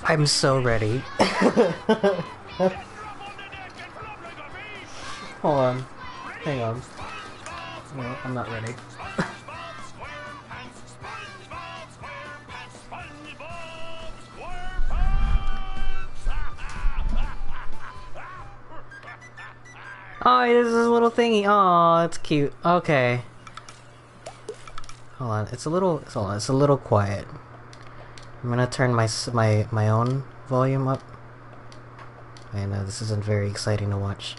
I'm so ready. Hold on. Hang on. No, I'm not ready. Oh, this is a little thingy. Oh, it's cute. Okay. Hold on. It's a little. Hold on. It's a little quiet. I'm gonna turn my own volume up. I know this isn't very exciting to watch.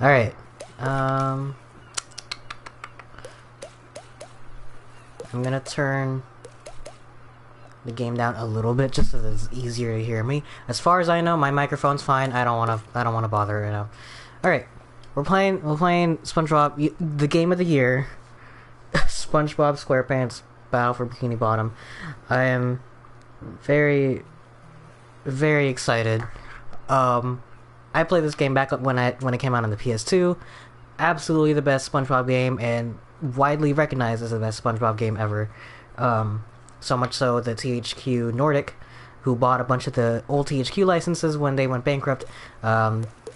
All right. I'm gonna turn the game down a little bit just so that it's easier to hear me. As far as I know, my microphone's fine. I don't wanna bother right now. All right, we're playing SpongeBob, the game of the year, SpongeBob SquarePants Battle for Bikini Bottom. I am very, very excited. I played this game back when it came out on the PS2. Absolutely the best SpongeBob game, and widely recognized as the best SpongeBob game ever. So much so that THQ Nordic, who bought a bunch of the old THQ licenses when they went bankrupt,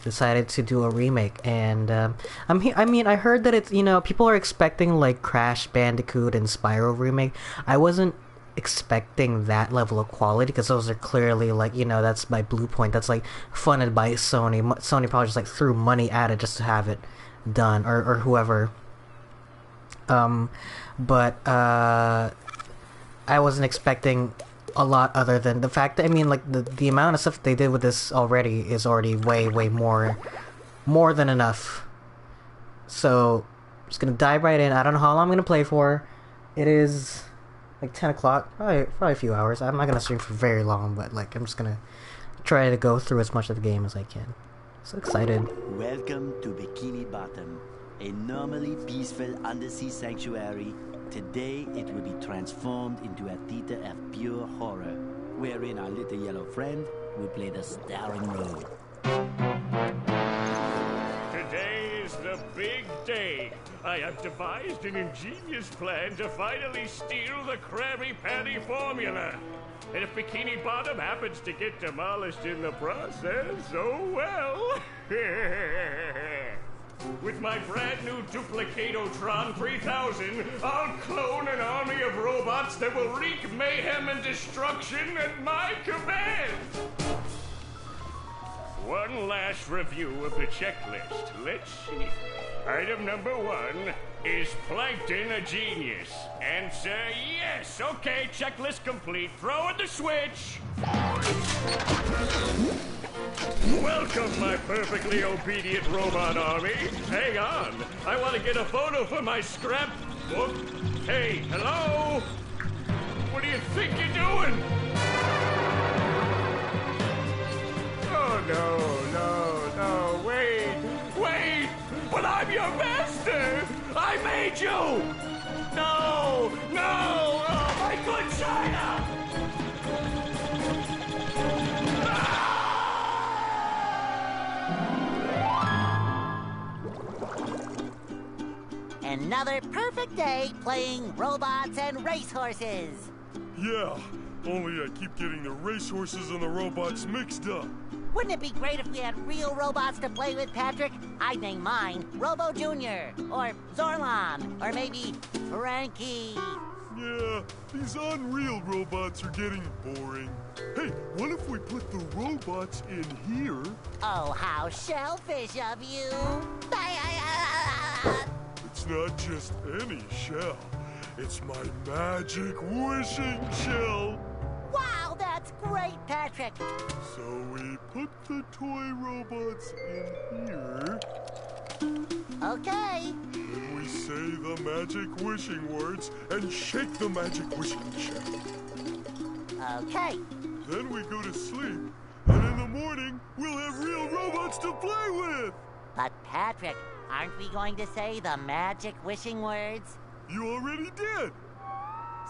decided to do a remake. And I mean, I heard that it's, you know, people are expecting like Crash Bandicoot and Spyro remake. I wasn't expecting that level of quality because those are clearly like, you know, that's by Bluepoint. That's like funded by Sony. Sony probably just like threw money at it just to have it done, or whoever. But I wasn't expecting a lot other than the fact that, I mean, like, the amount of stuff they did with this already is already way more than enough. So I'm just gonna dive right in. I don't know how long I'm gonna play for. It is like 10 o'clock, probably a few hours. I'm not gonna stream for very long, but like, I'm just gonna try to go through as much of the game as I can. So excited. Welcome to Bikini Bottom, a normally peaceful undersea sanctuary. Today it will be transformed into a theater of pure horror, wherein our little yellow friend will play the starring role. Today is the big day. I have devised an ingenious plan to finally steal the Krabby Patty formula. And if Bikini Bottom happens to get demolished in the process, oh well. With my brand new Duplicatotron 3000, I'll clone an army of robots that will wreak mayhem and destruction at my command. One last review of the checklist. Let's see. Item number 1, is Plankton a genius? Answer yes. Okay, checklist complete. Throw in the switch. Welcome, my perfectly obedient robot army. Hang on. I want to get a photo for my scrapbook. Hey, hello? What do you think you're doing? Oh, no, wait. But I'm your master. I made you. No. Oh, my good China. Another perfect day playing robots and racehorses. Yeah, only I keep getting the racehorses and the robots mixed up. Wouldn't it be great if we had real robots to play with, Patrick? I'd name mine Robo Jr. or Zorlon or maybe Frankie. Yeah, these unreal robots are getting boring. Hey, what if we put the robots in here? Oh, how shellfish of you. It's not just any shell. It's my magic wishing shell. Wow, that's great, Patrick. So we put the toy robots in here. Okay. Then we say the magic wishing words and shake the magic wishing shell. Okay. Then we go to sleep, and in the morning, we'll have real robots to play with! But Patrick, aren't we going to say the magic wishing words? You already did!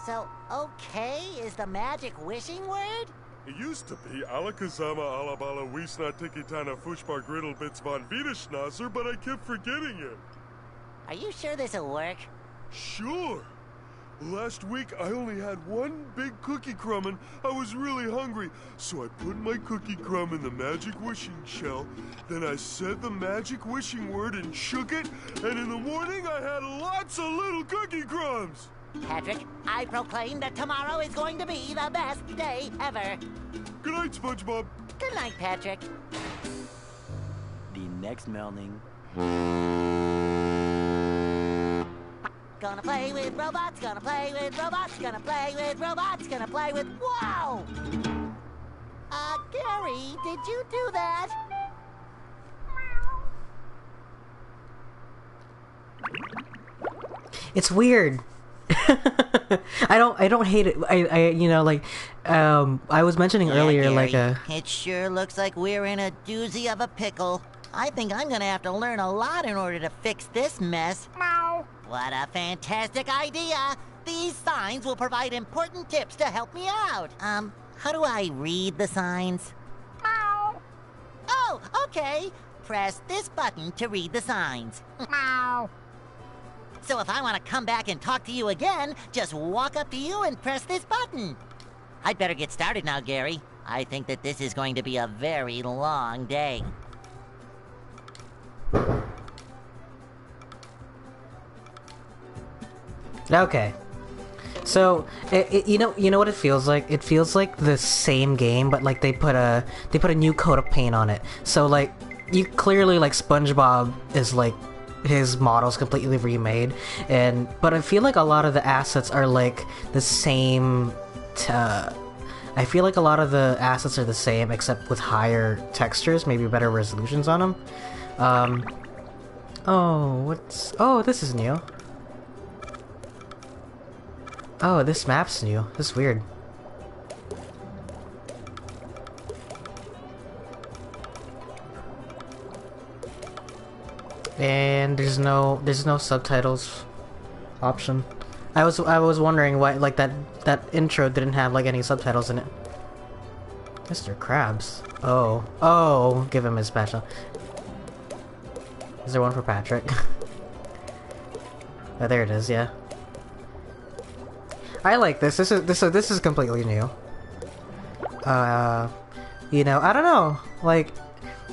So, okay is the magic wishing word? It used to be Alakazama Alabala Wiesna Tikitana Fushbar Griddlebits von Wiederschnauzer, but I kept forgetting it. Are you sure this'll work? Sure! Last week I only had one big cookie crumb and I was really hungry, so I put my cookie crumb in the magic wishing shell. Then I said the magic wishing word and shook it, and in the morning I had lots of little cookie crumbs. Patrick, I proclaim that tomorrow is going to be the best day ever. Good night, SpongeBob. Good night, Patrick. The next morning. Gonna play with robots, gonna play with robots, gonna play with robots, gonna play with... Whoa! Gary, did you do that? It's weird. I don't hate it. I you know, like, I was mentioning earlier, Gary, like, it sure looks like we're in a doozy of a pickle. I think I'm gonna have to learn a lot in order to fix this mess. What a fantastic idea! These signs will provide important tips to help me out. How do I read the signs? Oh, okay. Press this button to read the signs. So if I want to come back and talk to you again, just walk up to you and press this button. I'd better get started now, Gary. I think that this is going to be a very long day. okay. So, you know what it feels like? It feels like the same game, but like they put a new coat of paint on it. So like, you clearly, like, SpongeBob is like, his model's completely remade, but I feel like a lot of the assets are like the same. I feel like a lot of the assets are the same, except with higher textures, maybe better resolutions on them. Oh, this is new. Oh, this map's new. This is weird. And there's no subtitles option. I was wondering why, like, that intro didn't have like any subtitles in it. Mr. Krabs. Oh, give him his special. Is there one for Patrick? Oh, there it is. Yeah. I like this. This is completely new. You know, I don't know. Like,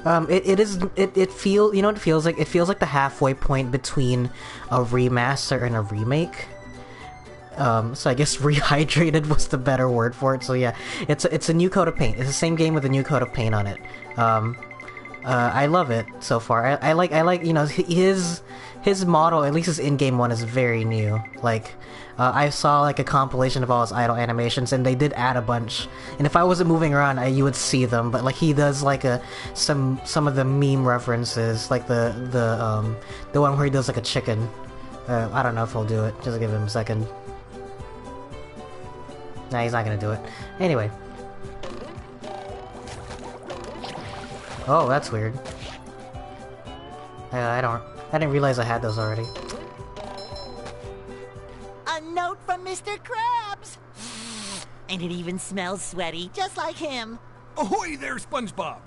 it feels, you know what it feels like? It feels like the halfway point between a remaster and a remake. So I guess Rehydrated was the better word for it. So yeah, it's a new coat of paint. It's the same game with a new coat of paint on it. I love it so far. I like, you know, his model, at least his in-game one, is very new. Like, I saw like a compilation of all his idle animations, and they did add a bunch. And if I wasn't moving around, you would see them. But like, he does like some of the meme references, like the one where he does like a chicken. I don't know if he'll do it. Just give him a second. Nah, he's not gonna do it. Anyway. Oh, that's weird. I didn't realize I had those already. A note from Mr. Krabs! And it even smells sweaty, just like him. Ahoy there, SpongeBob!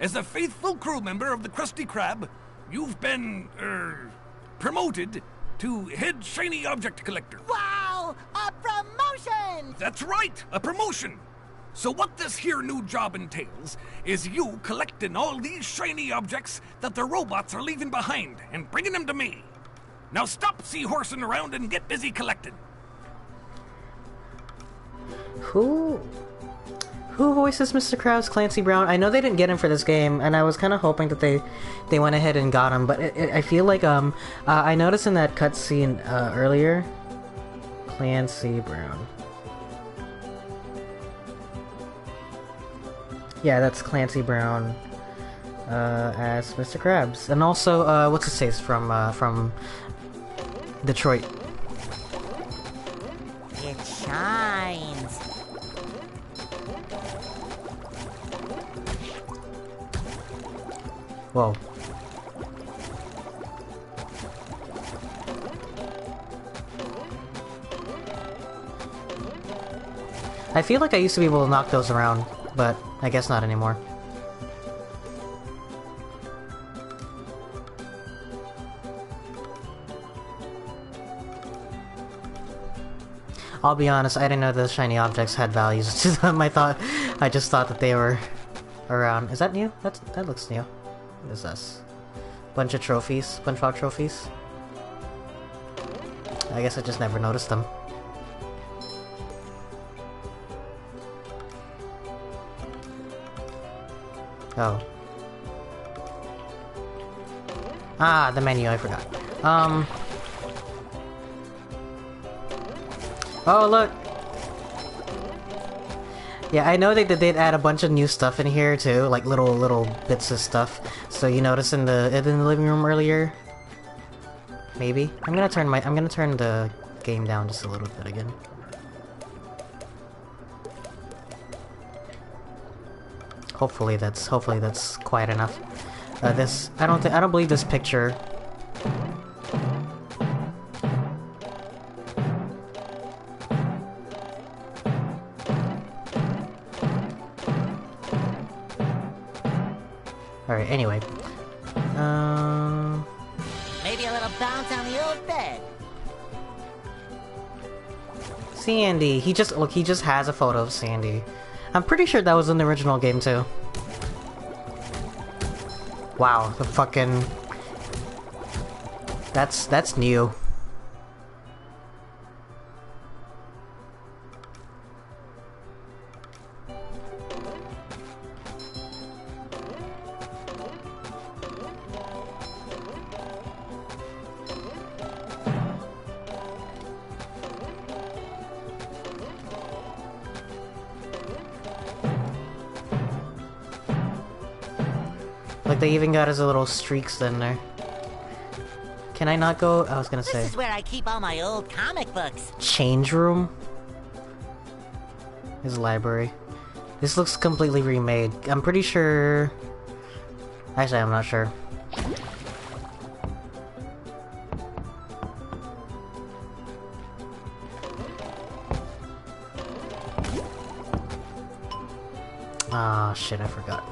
As a faithful crew member of the Krusty Krab, you've been, promoted to head shiny object collector. Wow! A promotion! That's right, a promotion! So what this here new job entails is you collecting all these shiny objects that the robots are leaving behind and bringing them to me. Now stop seahorsing around and get busy collecting. Who voices Mr. Krabs? Clancy Brown? I know they didn't get him for this game, and I was kind of hoping that they went ahead and got him, but I feel like, I noticed in that cutscene, earlier, Clancy Brown. Yeah, that's Clancy Brown, as Mr. Krabs. And also, what's his face from Detroit? It shines. Whoa. I feel like I used to be able to knock those around, but I guess not anymore. I'll be honest, I didn't know the shiny objects had values to them. I just thought that they were around. Is that new? That looks new. What is this? Bunch of trophies, SpongeBob trophies. I guess I just never noticed them. Oh. Ah, the menu, I forgot. Oh, look! Yeah, I know they did add a bunch of new stuff in here too, like little bits of stuff. So you noticed in the living room earlier? Maybe? I'm gonna turn the game down just a little bit again. Hopefully that's quiet enough. I don't believe this picture. Alright, anyway. Maybe a little bounce on the old bed. Sandy. He just has a photo of Sandy. I'm pretty sure that was in the original game too. Wow, the fucking... That's new. Like, they even got his little streaks in there. Can I not go? I was gonna say. This is where I keep all my old comic books. Change room? His library. This looks completely remade. I'm pretty sure... Actually, I'm not sure. Ah, shit, I forgot.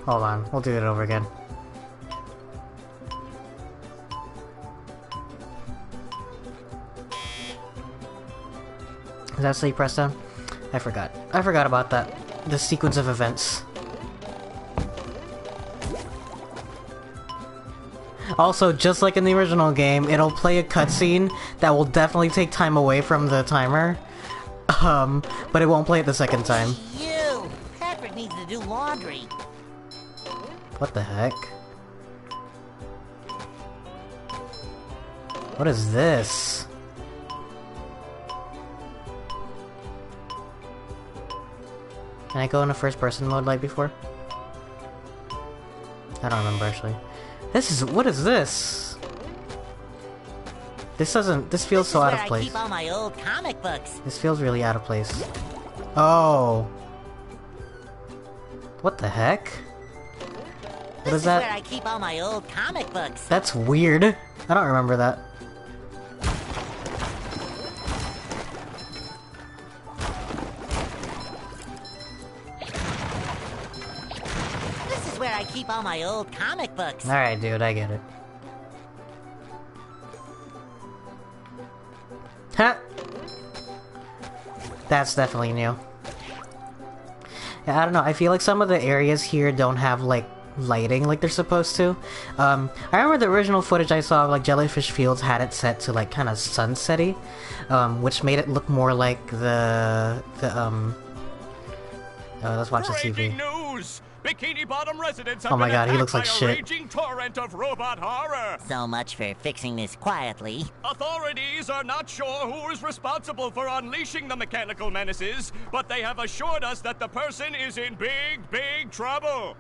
Hold on. We'll do it over again. Is that so you press down? I forgot. I forgot about that. The sequence of events. Also, just like in the original game, it'll play a cutscene that will definitely take time away from the timer. But it won't play it the second time. You! Patrick needs to do laundry. What the heck? What is this? Can I go into first person mode like before? I don't remember actually. What is this? This feels so out of place. I keep all my old comic books. This feels really out of place. Oh. What the heck? What is that? This is where I keep all my old comic books. That's weird. I don't remember that. This is where I keep all my old comic books. Alright, dude, I get it. Huh? That's definitely new. Yeah, I don't know, I feel like some of the areas here don't have, like, lighting like they're supposed to. I remember the original footage I saw of, like, Jellyfish Fields had it set to, like, kind of sunsetty, which made it look more like let's watch the TV. Breaking news! Bikini Bottom residents have Oh my been god, he attacked looks like by shit. a raging torrent of robot horror. So much for fixing this quietly. Authorities are not sure who is responsible for unleashing the mechanical menaces, but they have assured us that the person is in big trouble.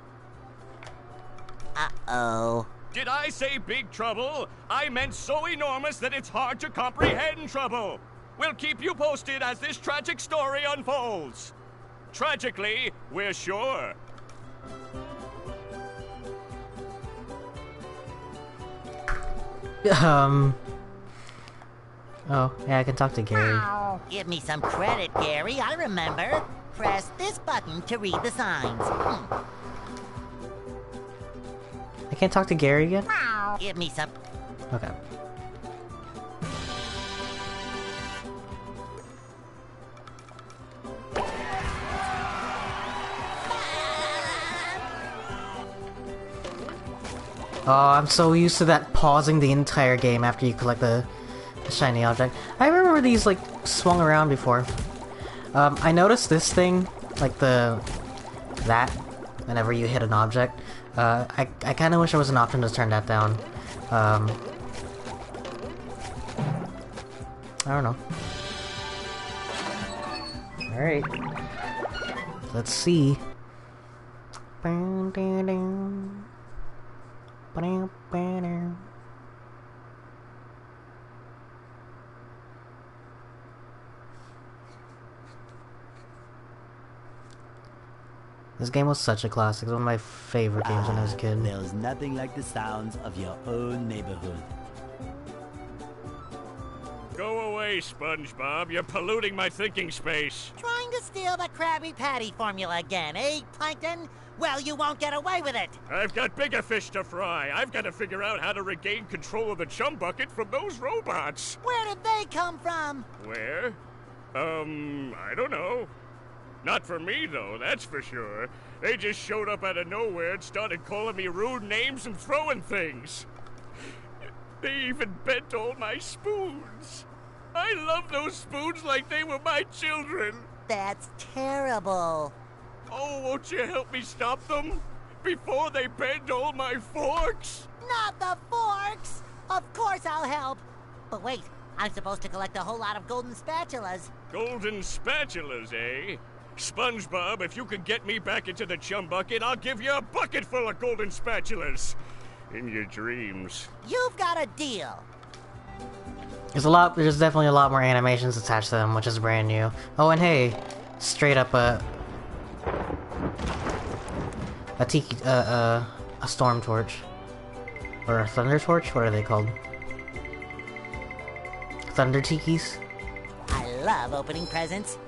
Uh-oh. Did I say big trouble? I meant so enormous that it's hard to comprehend trouble. We'll keep you posted as this tragic story unfolds. Tragically, we're sure. Oh, yeah, I can talk to Gary. Give me some credit, Gary. I remember. Press this button to read the signs. I can't talk to Gary again? Give me some... Okay. Oh, I'm so used to that pausing the entire game after you collect the shiny object. I remember these, like, swung around before. I noticed this thing, like that, whenever you hit an object. I kinda wish there was an option to turn that down. I don't know. Alright. Let's see. This game was such a classic. It was one of my favorite games when I was a kid. There's nothing like the sounds of your own neighborhood. Go away, SpongeBob. You're polluting my thinking space. Trying to steal the Krabby Patty formula again, eh, Plankton? Well, you won't get away with it. I've got bigger fish to fry. I've got to figure out how to regain control of the chum bucket from those robots. Where did they come from? Where? I don't know. Not for me, though, that's for sure. They just showed up out of nowhere and started calling me rude names and throwing things. They even bent all my spoons. I love those spoons like they were my children. That's terrible. Oh, won't you help me stop them? Before they bend all my forks? Not the forks! Of course I'll help. But wait, I'm supposed to collect a whole lot of golden spatulas. Golden spatulas, eh? SpongeBob, if you can get me back into the chum bucket, I'll give you a bucket full of golden spatulas. In your dreams. You've got a deal. There's definitely a lot more animations attached to them, which is brand new. Oh, and hey, straight up a storm torch. Or a thunder torch? What are they called? Thunder tikis? I love opening presents.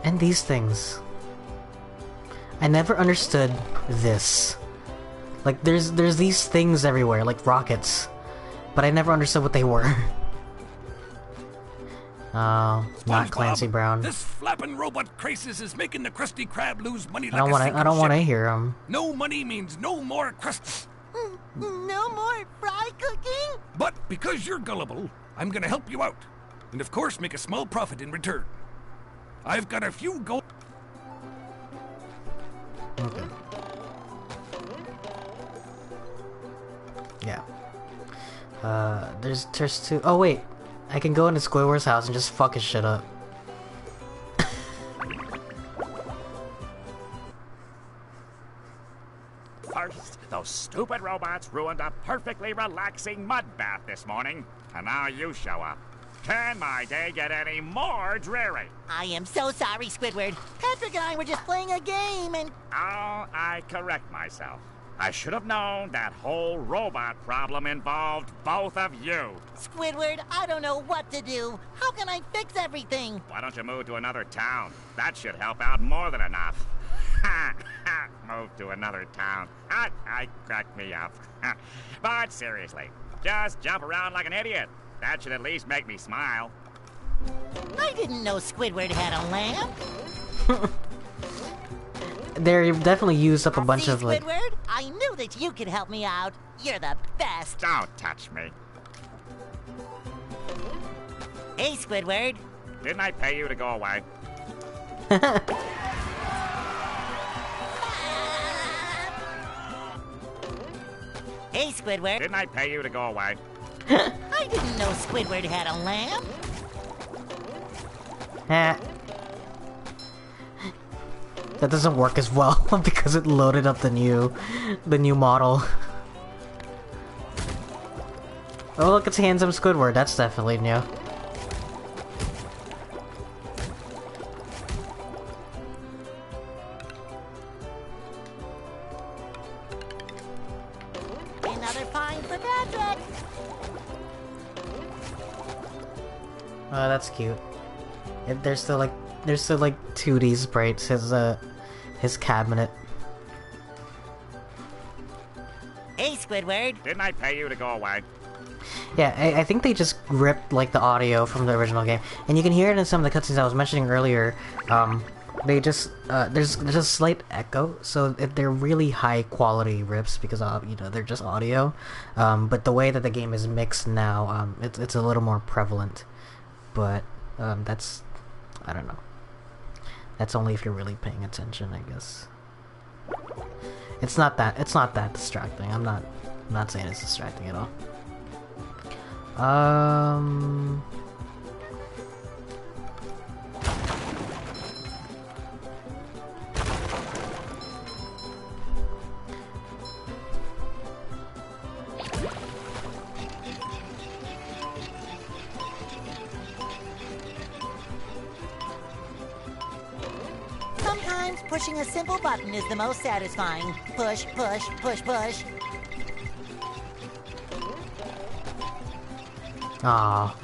And these things. I never understood this. Like, there's these things everywhere, like rockets. But I never understood what they were. Oh, not Clancy Brown. This flapping robot crisis is making the Krusty Krab lose money like I don't want to hear him. No money means no more Krusty. No more fry cooking? But because you're gullible, I'm gonna help you out. And of course make a small profit in return. I've got a few gold... Okay. Yeah. There's two... Oh, wait. I can go into Squidward's house and just fuck his shit up. First, those stupid robots ruined a perfectly relaxing mud bath this morning. And now you show up. Can my day get any more dreary? I am so sorry, Squidward. Patrick and I were just playing a game and... Oh, I correct myself. I should have known that whole robot problem involved both of you. Squidward, I don't know what to do. How can I fix everything? Why don't you move to another town? That should help out more than enough. Move to another town. I cracked me up. But seriously, just jump around like an idiot. That should at least make me smile. I didn't know Squidward had a lamp. They definitely used up a bunch of, like... Squidward, I knew that you could help me out. You're the best. Don't touch me. Hey, Squidward. Didn't I pay you to go away? Hey, Squidward. Didn't I pay you to go away? I didn't know Squidward had a lamp. That doesn't work as well because it loaded up the new model. Oh, look, it's Handsome Squidward. That's definitely new. Another find for Patrick! Oh, that's cute. There's still like 2D sprites. His cabinet. Hey, Squidward. Didn't I pay you to go away? Yeah, I think they just ripped like the audio from the original game, and you can hear it in some of the cutscenes I was mentioning earlier. They just there's a slight echo, so they're really high quality rips because you know, they're just audio. But the way that the game is mixed now, it's a little more prevalent. But that's, I don't know. That's only if you're really paying attention, I guess. It's not that distracting. I'm not saying it's distracting at all. Sometimes pushing a simple button is the most satisfying. Push, push, push, push. Ah.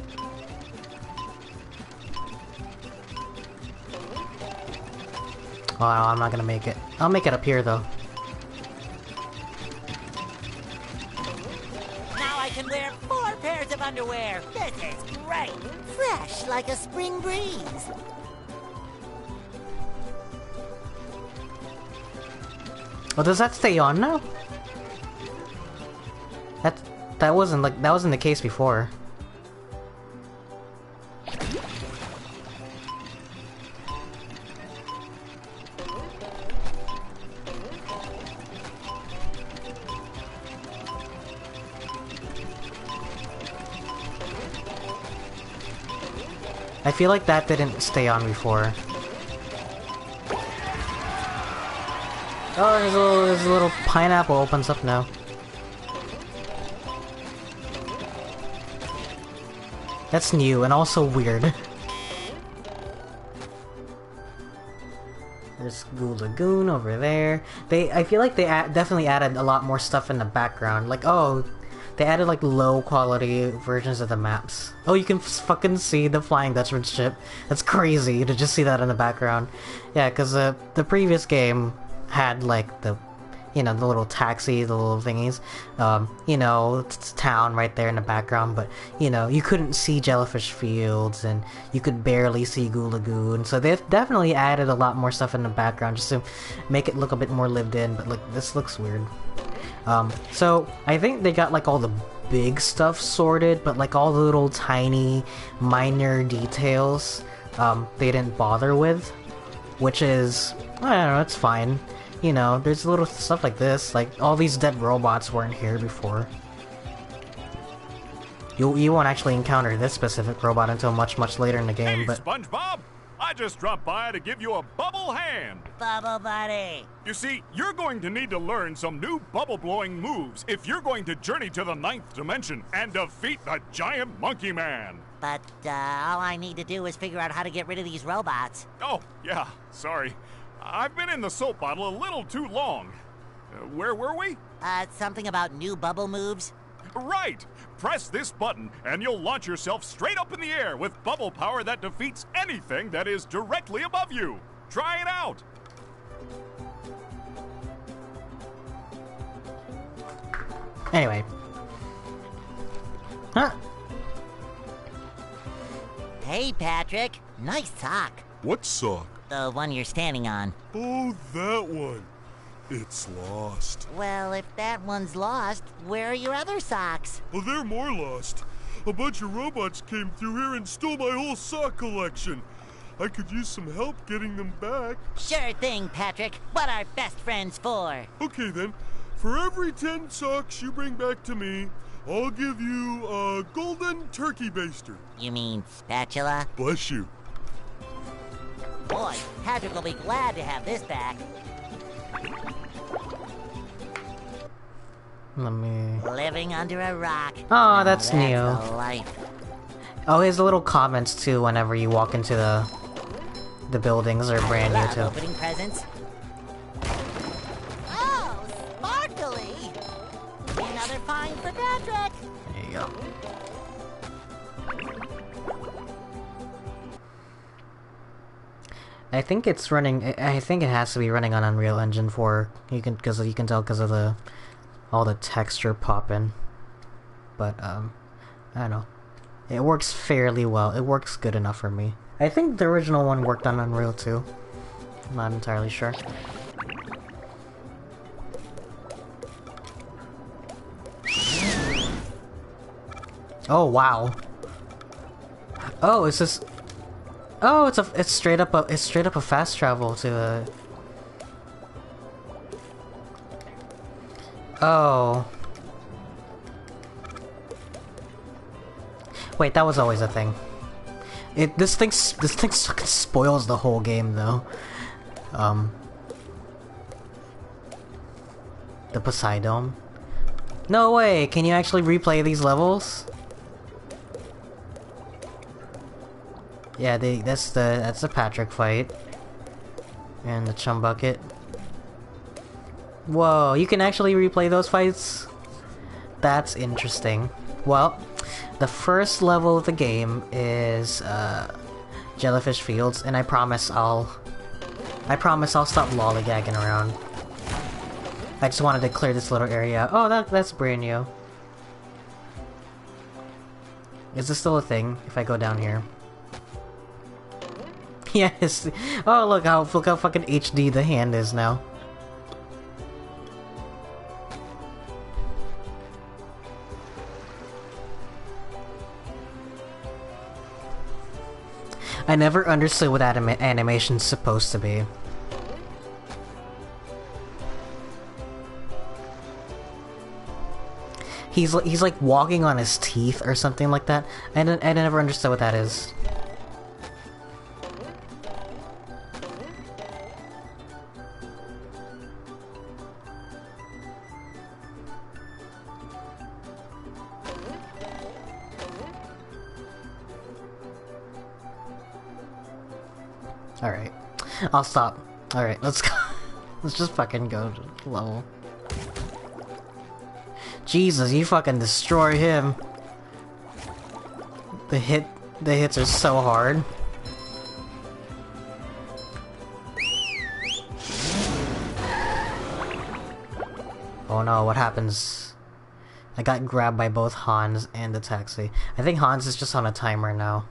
Wow, I'm not gonna make it. I'll make it up here though. Now I can wear 4 pairs of underwear. This is great. Fresh like a spring breeze. Oh, does that stay on now? That wasn't the case before. I feel like that didn't stay on before. Oh, there's a little pineapple opens up now. That's new and also weird. There's Goo Lagoon over there. I feel like they definitely added a lot more stuff in the background. Like, oh, they added like low quality versions of the maps. Oh, you can fucking see the Flying Dutchman ship. That's crazy to just see that in the background. Yeah, because the previous game had like the, you know, the little taxi, the little thingies, you know, it's town right there in the background, but, you know, you couldn't see Jellyfish Fields, and you could barely see Goo Lagoon, so they've definitely added a lot more stuff in the background just to make it look a bit more lived in, but, like, this looks weird. So, I think they got, like, all the big stuff sorted, but, like, all the little tiny, minor details, they didn't bother with, which is, I don't know, it's fine. You know, there's little stuff like this, like all these dead robots weren't here before. You won't actually encounter this specific robot until much later in the game, Hey, but... SpongeBob! I just dropped by to give you a bubble hand. Bubble buddy. You see, you're going to need to learn some new bubble-blowing moves if you're going to journey to the 9th dimension and defeat the giant monkey man. But all I need to do is figure out how to get rid of these robots. Oh, yeah, sorry. I've been in the soap bottle a little too long. Where were we? Something about new bubble moves? Right! Press this button and you'll launch yourself straight up in the air with bubble power that defeats anything that is directly above you. Try it out! Anyway. Huh? Hey, Patrick. Nice sock. What sock? The one you're standing on. Oh, that one. It's lost. Well, if that one's lost, where are your other socks? Oh, they're more lost. A bunch of robots came through here and stole my whole sock collection. I could use some help getting them back. Sure thing, Patrick. What are best friends for? Okay, then. For every 10 socks you bring back to me, I'll give you a golden turkey baster. You mean spatula? Bless you. Boy, Patrick will be glad to have this back. Let me... Living under a rock. Oh, Now that's new. the life. Oh, his little comments too whenever you walk into the buildings are brand I new love too. opening presents. Oh, sparkly! Another find for Patrick. There you go. I think it's running. I think it has to be running on Unreal Engine 4. You can tell because of all the texture popping. But I don't know. It works fairly well. It works good enough for me. I think the original one worked on Unreal too. I'm not entirely sure. Oh wow. Oh, it's just. Oh, it's straight up a fast travel to the. Oh. Wait, that was always a thing. This thing fucking spoils the whole game though. The Poseidon. No way! Can you actually replay these levels? Yeah, that's the Patrick fight. And the Chum Bucket. Whoa, you can actually replay those fights? That's interesting. Well, the first level of the game is Jellyfish Fields, and I promise I'll stop lollygagging around. I just wanted to clear this little area. Oh, that's brand new. Is this still a thing if I go down here? Yes. Oh, look how fucking HD the hand is now. I never understood what animation's supposed to be. He's like walking on his teeth or something like that. I never understood what that is. Alright. I'll stop. Alright, let's go. Let's just fucking go to the level. Jesus, you fucking destroy him. The hits are so hard. Oh no, what happens? I got grabbed by both Hans and the taxi. I think Hans is just on a timer now.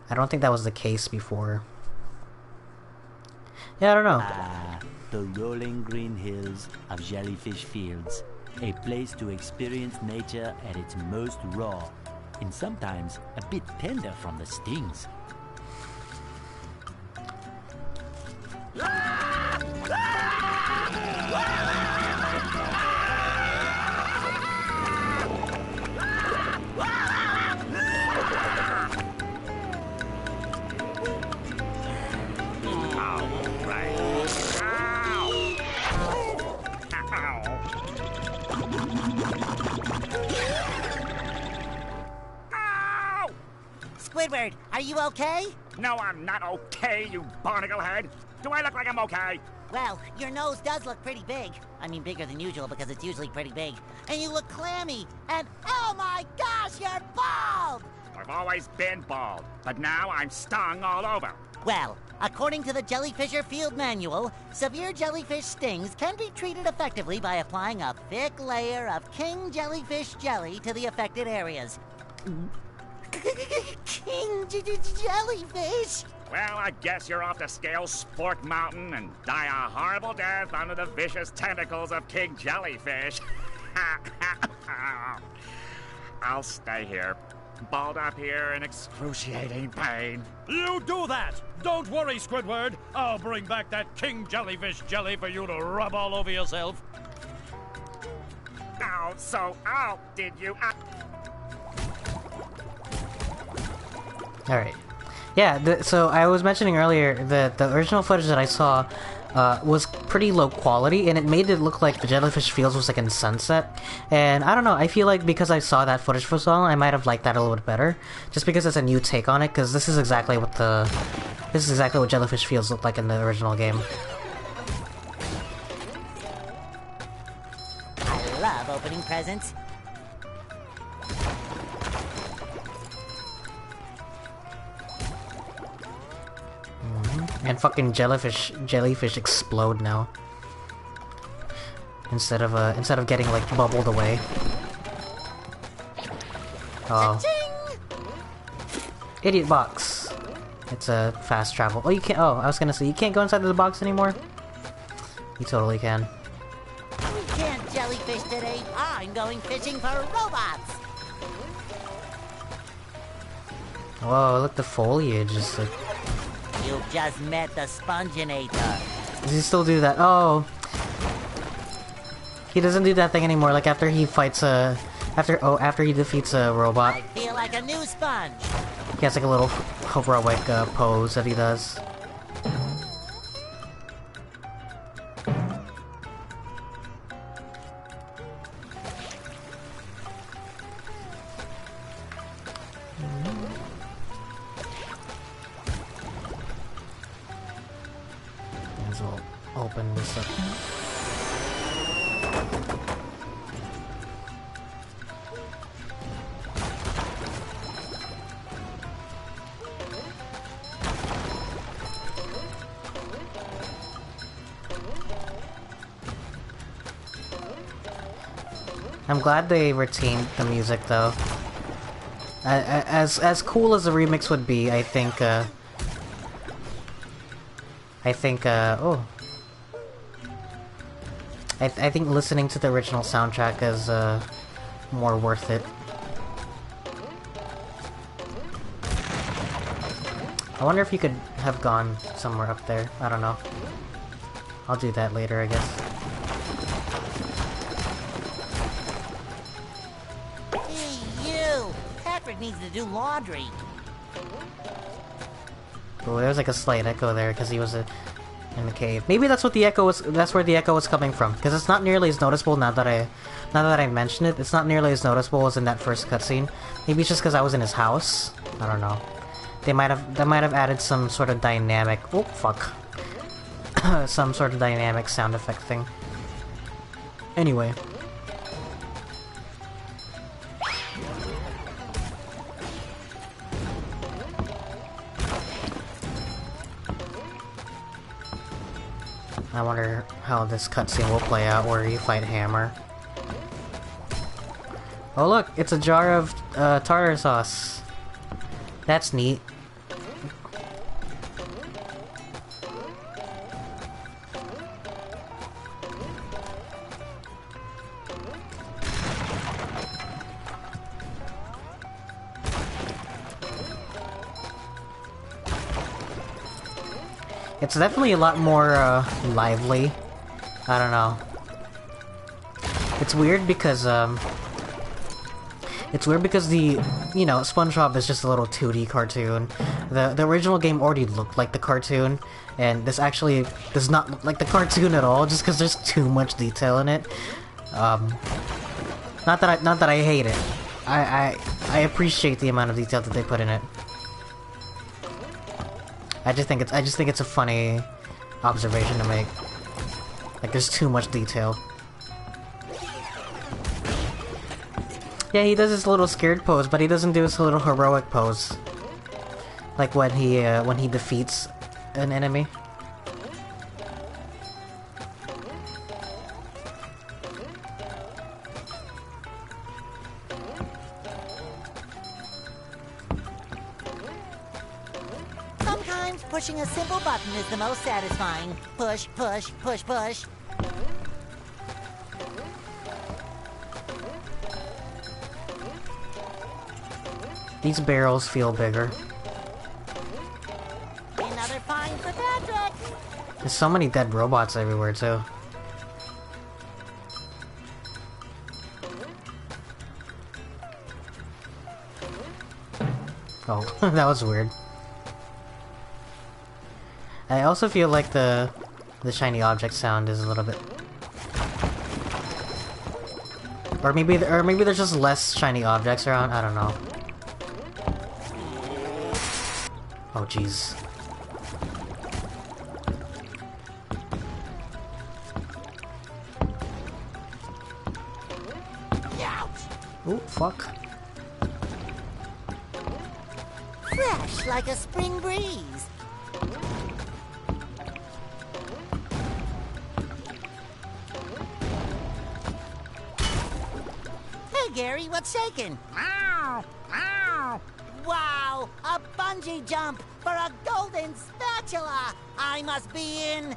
I don't think that was the case before. Yeah, I don't know. The rolling green hills of Jellyfish Fields. A place to experience nature at its most raw, and sometimes a bit tender from the stings. Squidward, are you okay? No, I'm not okay, you barnacle head. Do I look like I'm okay? Well, your nose does look pretty big. I mean, bigger than usual because it's usually pretty big. And you look clammy. And oh my gosh, you're bald! I've always been bald, but now I'm stung all over. Well, according to the Jellyfisher Field Manual, severe jellyfish stings can be treated effectively by applying a thick layer of king jellyfish jelly to the affected areas. King jellyfish? Well, I guess you're off to scale Sport Mountain and die a horrible death under the vicious tentacles of King Jellyfish. I'll stay here, balled up here in excruciating pain. You do that! Don't worry, Squidward. I'll bring back that King Jellyfish jelly for you to rub all over yourself. Oh, so did you... Alright. Yeah, so I was mentioning earlier that the original footage that I saw was pretty low quality, and it made it look like the Jellyfish Fields was like in sunset. And I don't know, I feel like because I saw that footage for so long, I might have liked that a little bit better. Just because it's a new take on it, because this is exactly what Jellyfish Fields looked like in the original game. I love opening presents. And fucking jellyfish explode now. Instead of getting like bubbled away. Oh. Idiot box. It's a fast travel. Oh, you can't. Oh, I was gonna say you can't go inside the box anymore. You totally can. We can't jellyfish today. I'm going fishing for robots. Whoa, look, the foliage is like... You just met the Spongenator. Does he still do that? Oh. He doesn't do that thing anymore, like after he fights a... After he defeats a robot. I feel like a new sponge. He has like a little heroic pose that he does. As well open this up. I'm glad they retained the music, though. As cool as the remix would be, I think, I think listening to the original soundtrack is, more worth it. I wonder if you could have gone somewhere up there. I don't know. I'll do that later, I guess. Needs to do laundry. Oh, there was like a slight echo there because he was in the cave. Maybe that's what the echo was. That's where the echo was coming from. Because it's not nearly as noticeable now that I mention it. It's not nearly as noticeable as in that first cutscene. Maybe it's just because I was in his house. I don't know. They might have added some sort of dynamic. Oh fuck. Some sort of dynamic sound effect thing. Anyway. I wonder how this cutscene will play out where you fight Hammer. Oh look, it's a jar of tartar sauce. That's neat. It's definitely a lot more, lively. I don't know. It's weird because, the, you know, SpongeBob is just a little 2D cartoon. The original game already looked like the cartoon, and this actually does not look like the cartoon at all, just because there's too much detail in it. Not that I hate it. I appreciate the amount of detail that they put in it. I just think it's a funny observation to make. Like, there's too much detail. Yeah, he does his little scared pose, but he doesn't do his little heroic pose. Like when he defeats an enemy. Pushing a simple button is the most satisfying. Push, push, push, push. These barrels feel bigger. Another find for Patrick! There's so many dead robots everywhere, too. Oh, that was weird. I also feel like the shiny object sound is a little bit... Or maybe there's just less shiny objects around, I don't know. Oh jeez. Oh, fuck. Fresh like a spring breeze. Hey, Gary, what's shaking? Meow, meow. Wow, a bungee jump for a golden spatula. I must be in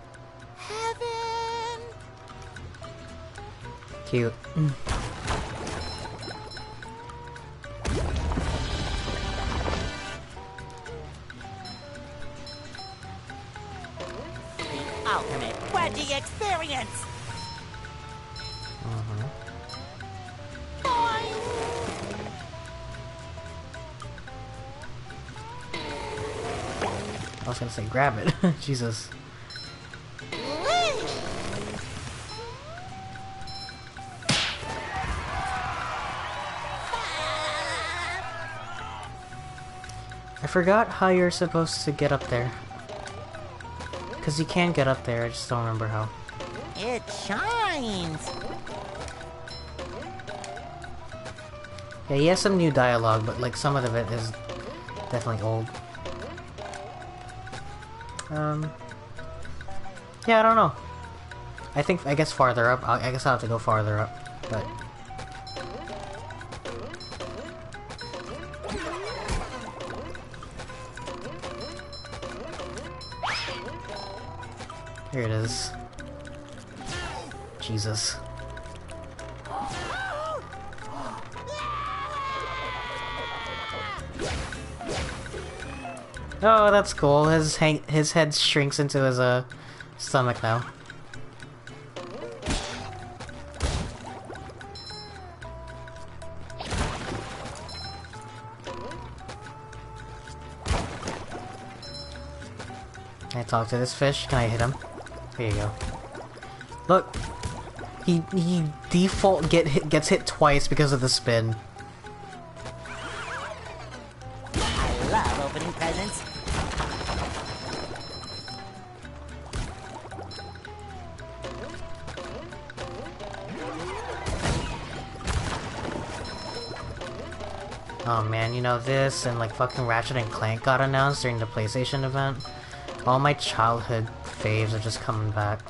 heaven. Cute. The ultimate wedgie experience. I was gonna say grab it. Jesus. I forgot how you're supposed to get up there. Because you can get up there, I just don't remember how. It shines. Yeah, he has some new dialogue, but like some of it is definitely old. Yeah, I don't know. I guess farther up. I guess I'll have to go farther up, but... Here it is. Jesus. Oh, that's cool. His head shrinks into his stomach now. Can I talk to this fish? Can I hit him? There you go. Look, he default gets hit twice because of the spin. I love opening presents. Oh man, you know this and like fucking Ratchet and Clank got announced during the PlayStation event. All my childhood faves are just coming back.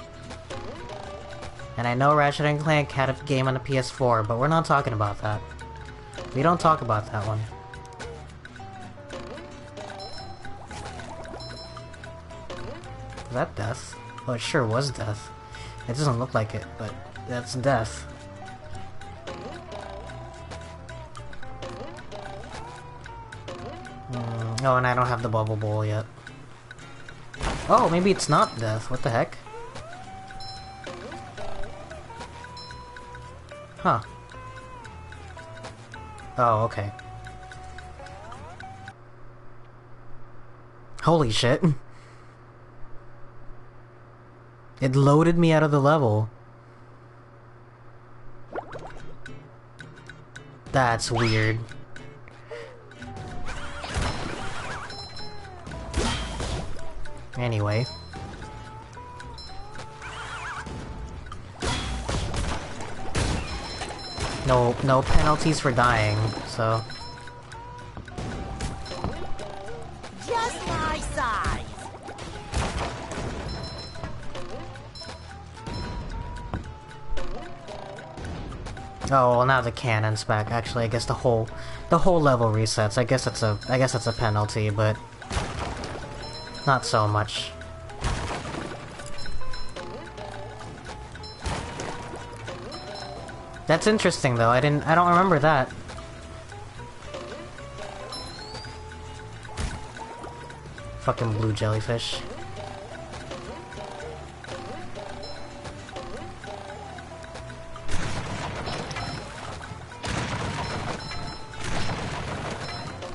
And I know Ratchet and Clank had a game on the PS4, but we're not talking about that. We don't talk about that one. Is that death? Oh, it sure was death. It doesn't look like it, but that's death. Oh, and I don't have the bubble bowl yet. Oh, maybe it's not death. What the heck? Huh. Oh, okay. Holy shit. It loaded me out of the level. That's weird. Anyway. No penalties for dying, so... Just my size. Oh, well now the cannon's back. Actually, I guess the whole level resets. I guess it's a penalty, but not so much. That's interesting though. I don't remember that. Fucking blue jellyfish.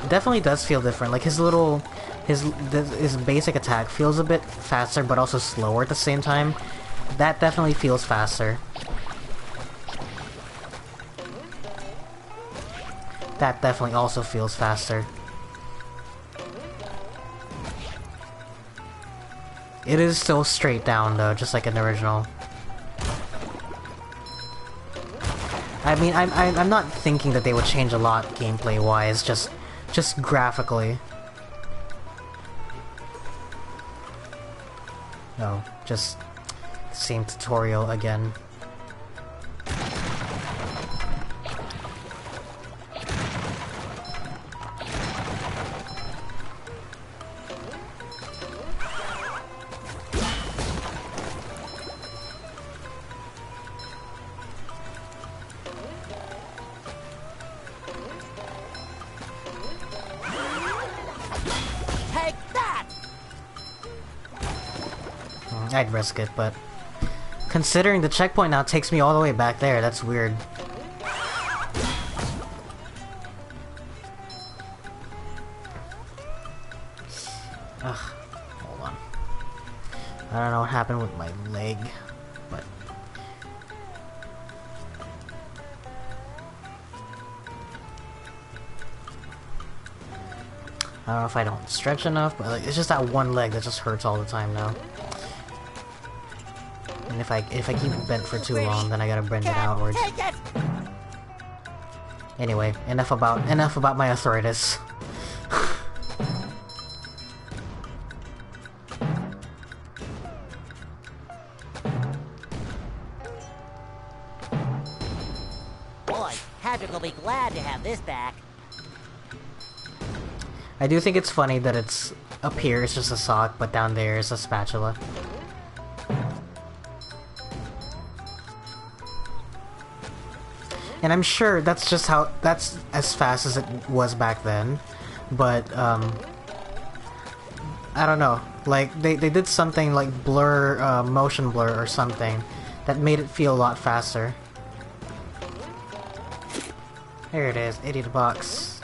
It definitely does feel different. Like his basic attack feels a bit faster but also slower at the same time. That definitely feels faster. That definitely also feels faster. It is still straight down though, just like an original. I mean, I'm not thinking that they would change a lot gameplay-wise, just graphically. No, just the same tutorial again. I'd risk it, but considering the checkpoint now takes me all the way back there, that's weird. Ugh, hold on. I don't know what happened with my leg, but... I don't know if I don't stretch enough, but like, it's just that one leg that just hurts all the time now. And if I keep it bent for too long, then I gotta bend it outwards. Anyway, enough about my arthritis. Boy, Patrick will be glad to have this back. I do think it's funny that it's up here it's just a sock, but down there is a spatula. And I'm sure that's just how, that's as fast as it was back then, but, I don't know, like, they did something like blur, motion blur or something, that made it feel a lot faster. There it is, 80 bucks.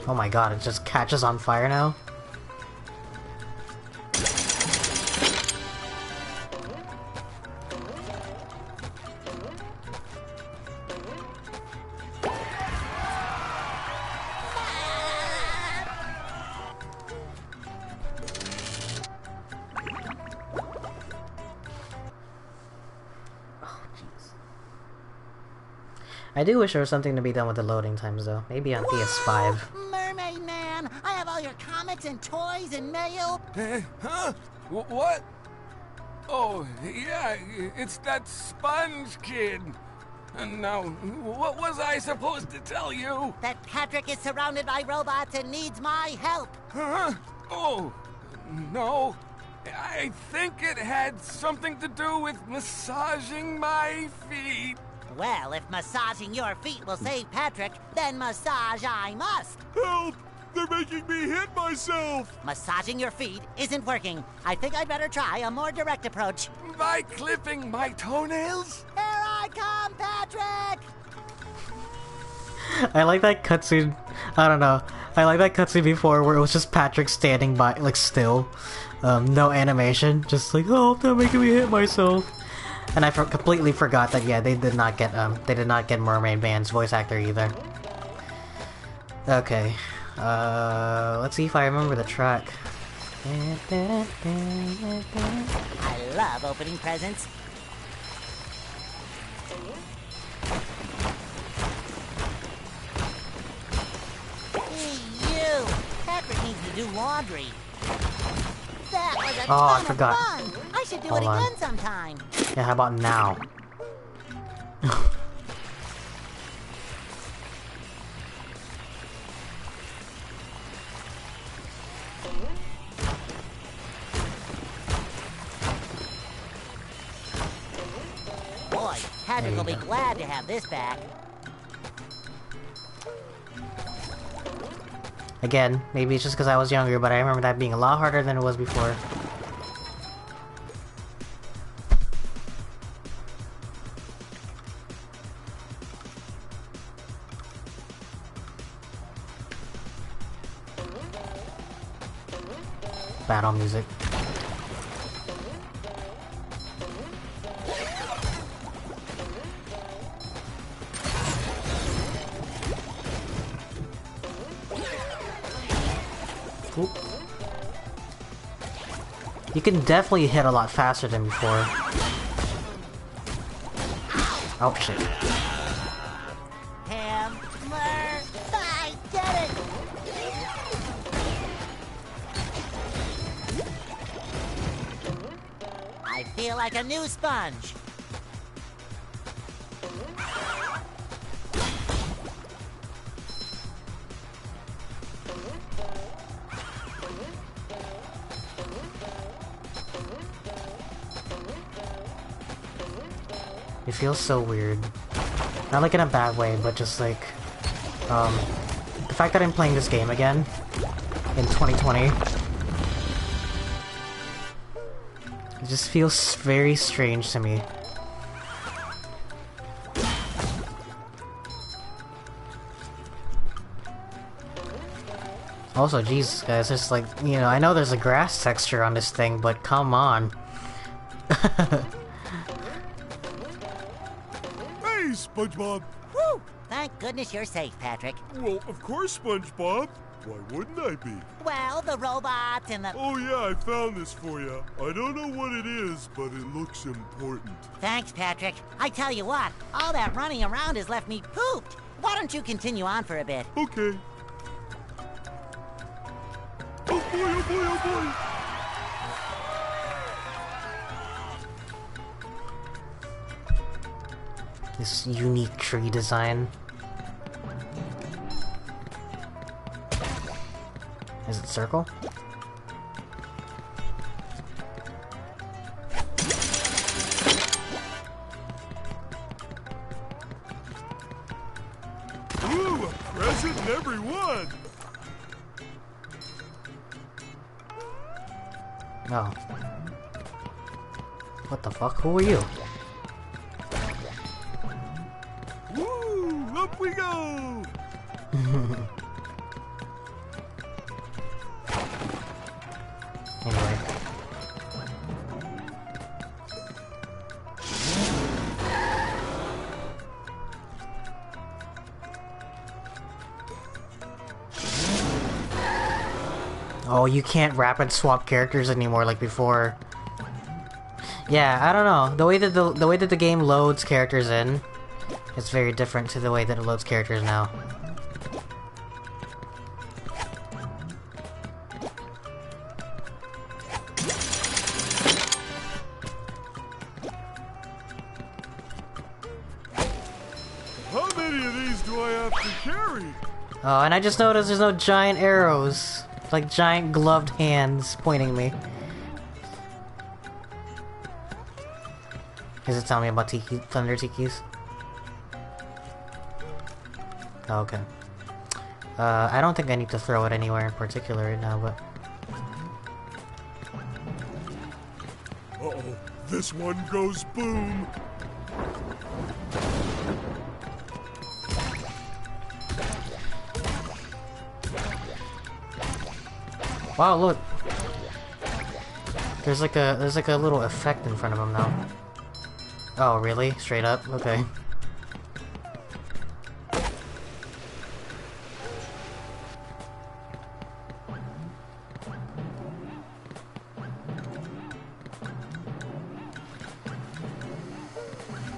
Oh my god, it just catches on fire now? I do wish there was something to be done with the loading times though. Maybe on PS5. Mermaid Man, I have all your comics and toys and mail. Huh? What? Oh, yeah, it's that Sponge Kid. And now, what was I supposed to tell you? That Patrick is surrounded by robots and needs my help. Huh? Oh, no. I think it had something to do with massaging my feet. Well, if massaging your feet will save Patrick, then massage I must. Help! They're making me hit myself! Massaging your feet isn't working. I think I'd better try a more direct approach. By clipping my toenails? Here I come, Patrick! I like that cutscene. I don't know. I like that cutscene before where it was just Patrick standing by, like, still. No animation. Just like, oh, they're making me hit myself. And I completely forgot that, yeah, they did not get Mermaid Man's voice actor either. Okay. Let's see if I remember the track. I love opening presents. Hey, you! Patrick needs to do laundry. That was a ton of fun! I should do it again sometime. Yeah, how about now? Boy, Patrick will be glad to have this back. Again, maybe it's just because I was younger, but I remember that being a lot harder than it was before. Battle music. Oop. You can definitely hit a lot faster than before. Oh shit. Hammer! I did it! I feel like a new sponge. It feels so weird. Not like in a bad way, but just like, the fact that I'm playing this game again in 2020. It just feels very strange to me. Also, Jesus guys, it's like, you know, I know there's a grass texture on this thing, but come on. Hey, SpongeBob! Woo! Thank goodness you're safe, Patrick. Well, of course, SpongeBob. Why wouldn't I be? Well, the robots and the... Oh yeah, I found this for you. I don't know what it is, but it looks important. Thanks, Patrick. I tell you what, all that running around has left me pooped. Why don't you continue on for a bit? Okay. Oh boy, oh boy, oh boy! This unique tree design. Is it circle? Ooh, a present in every one! Oh. What the fuck? Who are you? Woo! Up we go! Anyway. Oh, you can't rapid swap characters anymore like before. Yeah, I don't know. The way that the game loads characters in is very different to the way that it loads characters now. How many of these do I have to carry? Oh, and I just noticed there's no giant arrows. Like giant gloved hands pointing me. Is it telling me about Thunder Tikis? Oh, okay. I don't think I need to throw it anywhere in particular right now, but... Uh-oh, this one goes boom! Wow, look! There's like a little effect in front of him now. Oh, really? Straight up? Okay.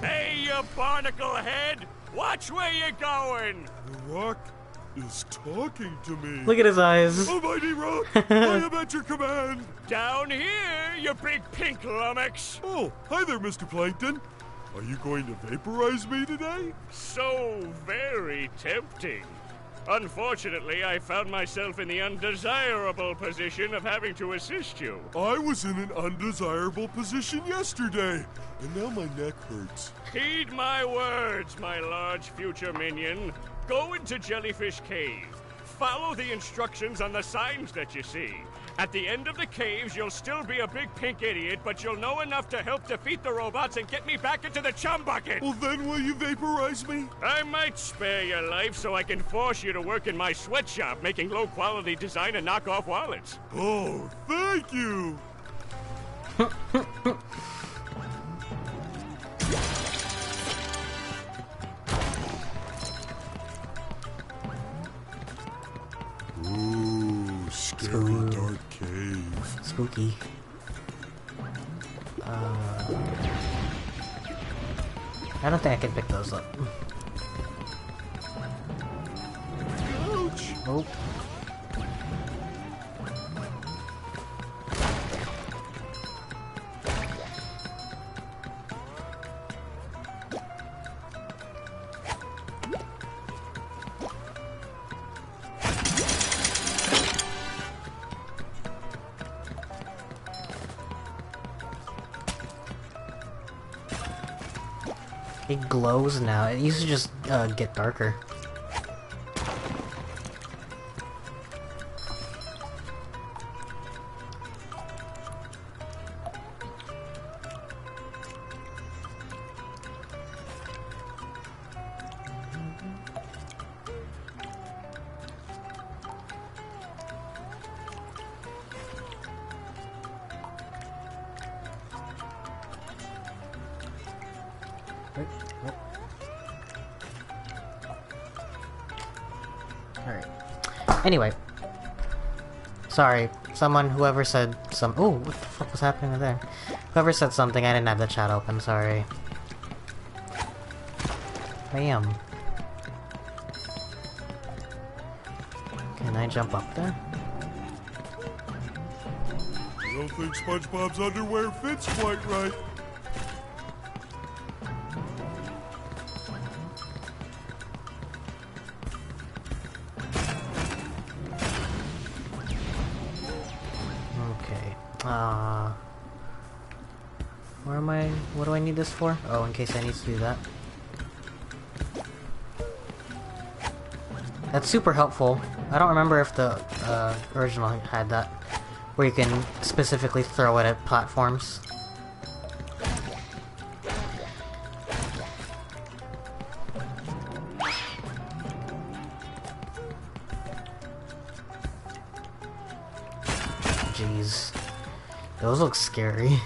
Hey, you barnacle head! Watch where you're going! The rock is talking to me. Look at his eyes. Almighty Rock, I am at your command. Down here, you big pink lummox! Oh, hi there, Mr. Plankton. Are you going to vaporize me today? So very tempting. Unfortunately, I found myself in the undesirable position of having to assist you. I was in an undesirable position yesterday, and now my neck hurts. Heed my words, my large future minion. Go into Jellyfish Cave. Follow the instructions on the signs that you see. At the end of the caves, you'll still be a big pink idiot, but you'll know enough to help defeat the robots and get me back into the chum bucket. Well, then will you vaporize me? I might spare your life so I can force you to work in my sweatshop making low-quality design and knockoff wallets. Oh, thank you. Ooh, scary dark cave. Spooky. I don't think I can pick those up. Ouch! Oh. It glows now. It used to just get darker. Alright. Anyway. Sorry. Whoever said some- oh, what the fuck was happening there? Whoever said something, I didn't have the chat open, sorry. Bam. Can I jump up there? I don't think SpongeBob's underwear fits quite right. Where am I? What do I need this for? Oh, in case I need to do that. That's super helpful. I don't remember if the original had that, where you can specifically throw it at platforms. Jeez. Those look scary.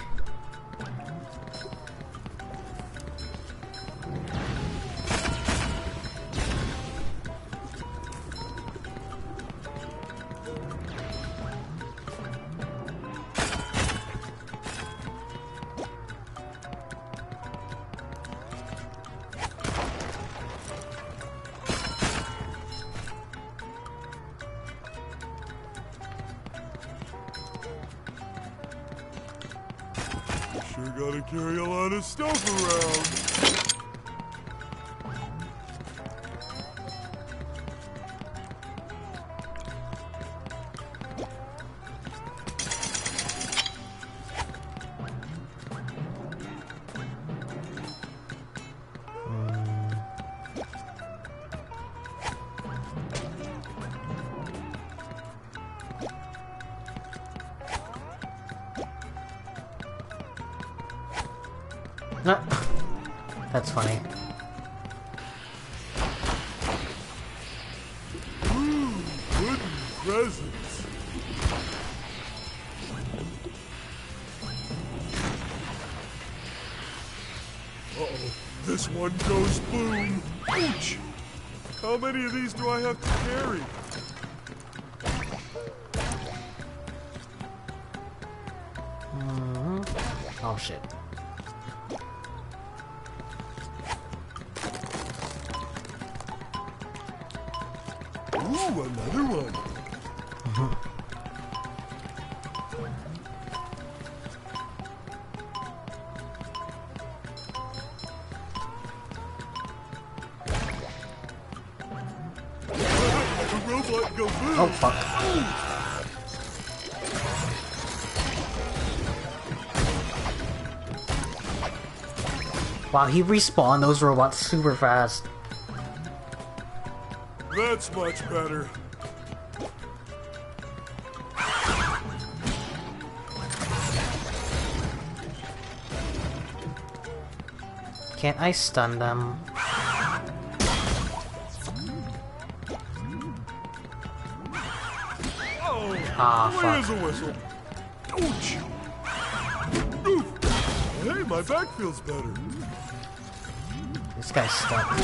Sure gotta carry a lot of stuff around. No. That's funny. Ooh, wooden presents. Uh-oh, this one goes boom. Ouch! How many of these do I have to carry? Oh shit. Ooh, another one. The robot go boom. Oh fuck. Wow, he respawned those robots super fast. That's much better. Can't I stun them? Ah, Where's fuck. a whistle? Ouch! Oof. Hey, my back feels better. This guy's stuck.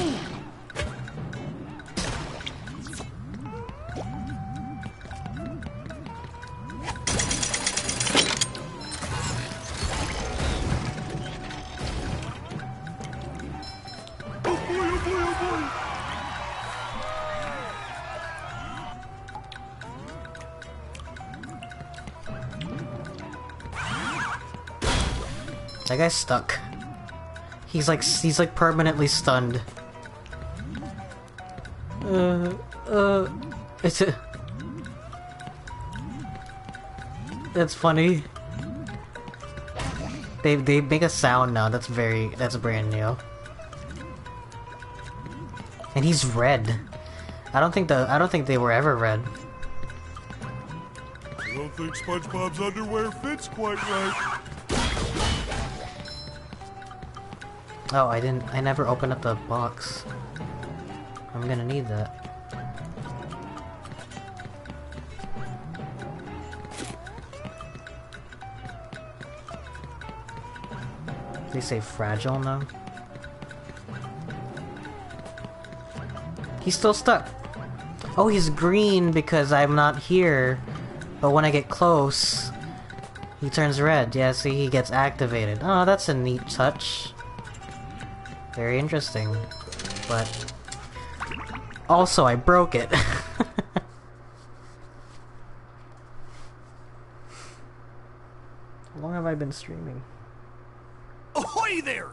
That guy's stuck. He's like permanently stunned. It's a... That's funny. They make a sound now. That's brand new. And he's red. I don't think they were ever red. I don't think SpongeBob's underwear fits quite right. Oh, I never opened up the box. I'm gonna need that. They say fragile now? He's still stuck. Oh, he's green because I'm not here. But when I get close, he turns red. Yeah, see, he gets activated. Oh, that's a neat touch. Very interesting. But... also, I broke it. How long have I been streaming? Ahoy there!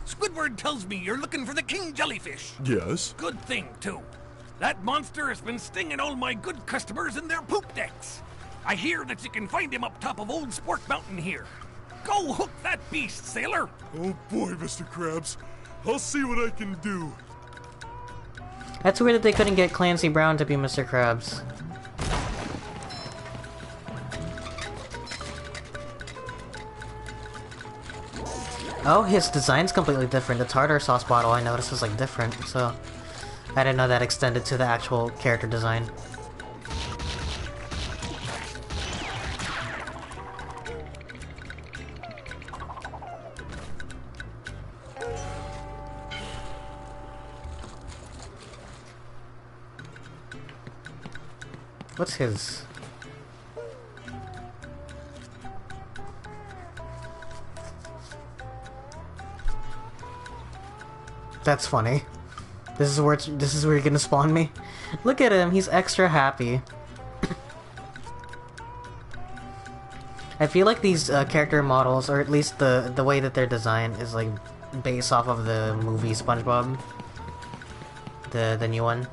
Squidward tells me you're looking for the king jellyfish. Yes? Good thing, too. That monster has been stinging all my good customers in their poop decks. I hear that you can find him up top of Old Sport Mountain here. Go hook that beast, sailor! Oh boy, Mr. Krabs. I'll see what I can do. That's weird that they couldn't get Clancy Brown to be Mr. Krabs. Oh, his design's completely different. The tartar sauce bottle I noticed was like different, so I didn't know that extended to the actual character design. What's his? That's funny. This is where you're gonna spawn me. Look at him, he's extra happy. I feel like these character models, or at least the way that they're designed, is like based off of the movie SpongeBob, the new one.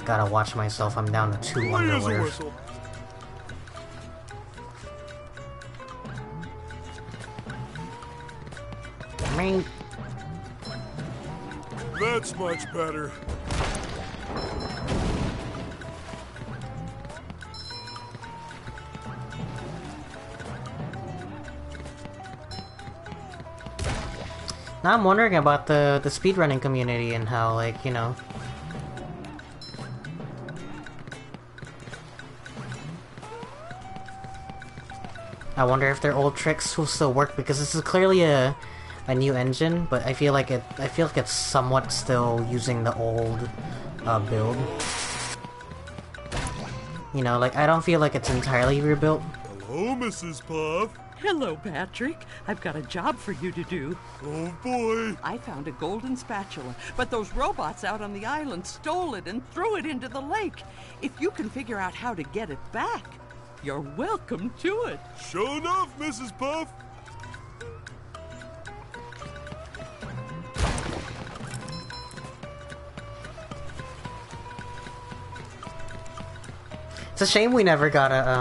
Gotta watch myself, I'm down to 2 underwears. That's much better. Now I'm wondering about the speedrunning community and how, like, you know... I wonder if their old tricks will still work, because this is clearly a new engine, but I feel like it's somewhat still using the old build. You know, like, I don't feel like it's entirely rebuilt. Hello, Mrs. Puff. Hello, Patrick. I've got a job for you to do. Oh, boy. I found a golden spatula, but those robots out on the island stole it and threw it into the lake. If you can figure out how to get it back, you're welcome to it. Sure enough, Mrs. Puff. It's a shame we never got a, I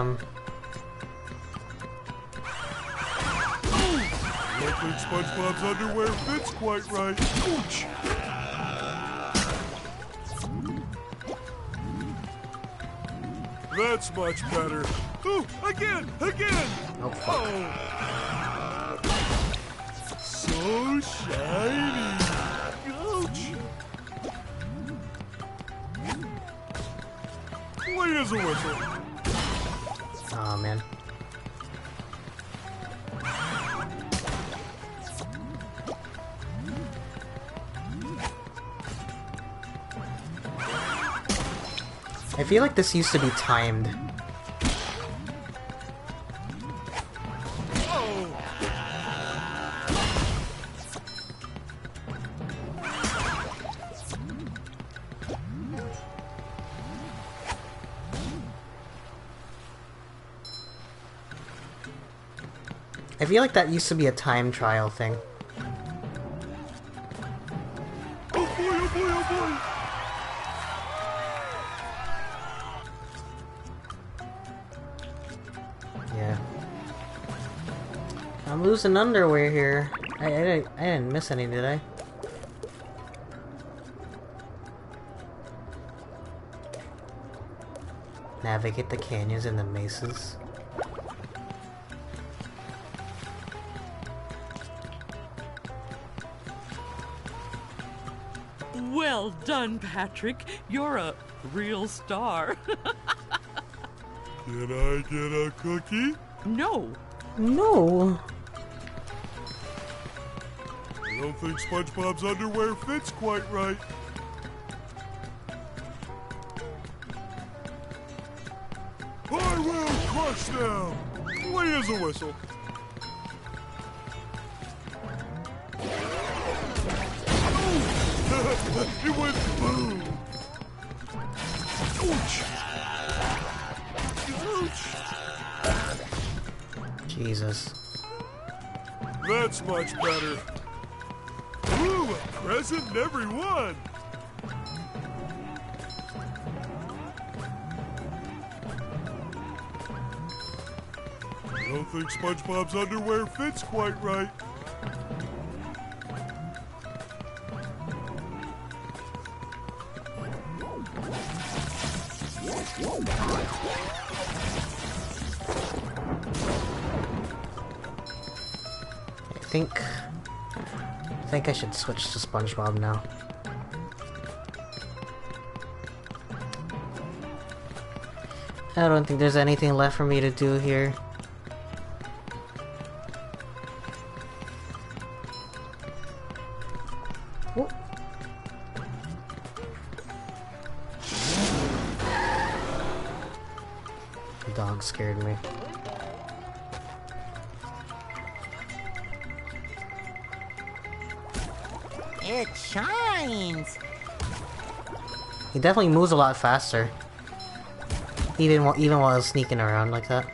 don't think SpongeBob's underwear fits quite right. Ouch! That's much better. Oh, again! Oh, fuck. Oh. So shiny. Ouch! Wait as a whistle. Aw, man. I feel like this used to be timed. I feel like that used to be a time trial thing. Oh boy, oh boy, oh boy! Yeah. I'm losing underwear here. I didn't miss any, did I? Navigate the canyons and the mesas. Well done, Patrick. You're a real star. Can I get a cookie? No. No. I don't think SpongeBob's underwear fits quite right. I will crush them! Clean as a whistle. It went boom! Ouch! Ouch! Jesus. That's much better. Ooh, a present in every one! I don't think SpongeBob's underwear fits quite right. I think I should switch to SpongeBob now. I don't think there's anything left for me to do here. Oh. The dog scared me. It shines. He definitely moves a lot faster. Even while he's sneaking around like that.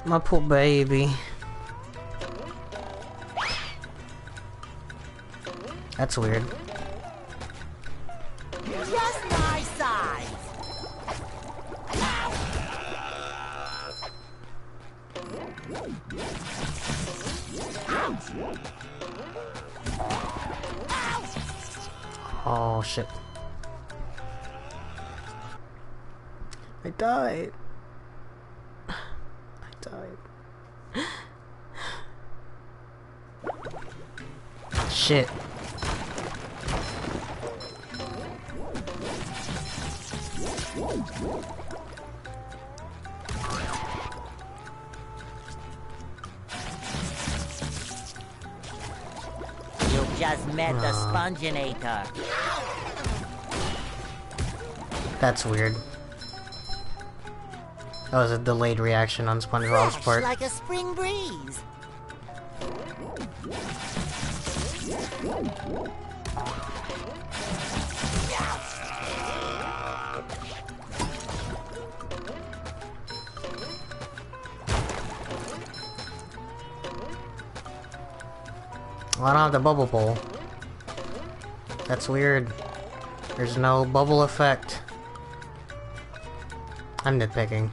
My poor baby. That's weird. Just my size. Oh shit. I died. I died. Shit. You just met the Sponginator. That's weird. That was a delayed reaction on SpongeBob's Fresh part. like a spring breeze. Well, I don't have the bubble bowl. That's weird. There's no bubble effect. I'm nitpicking.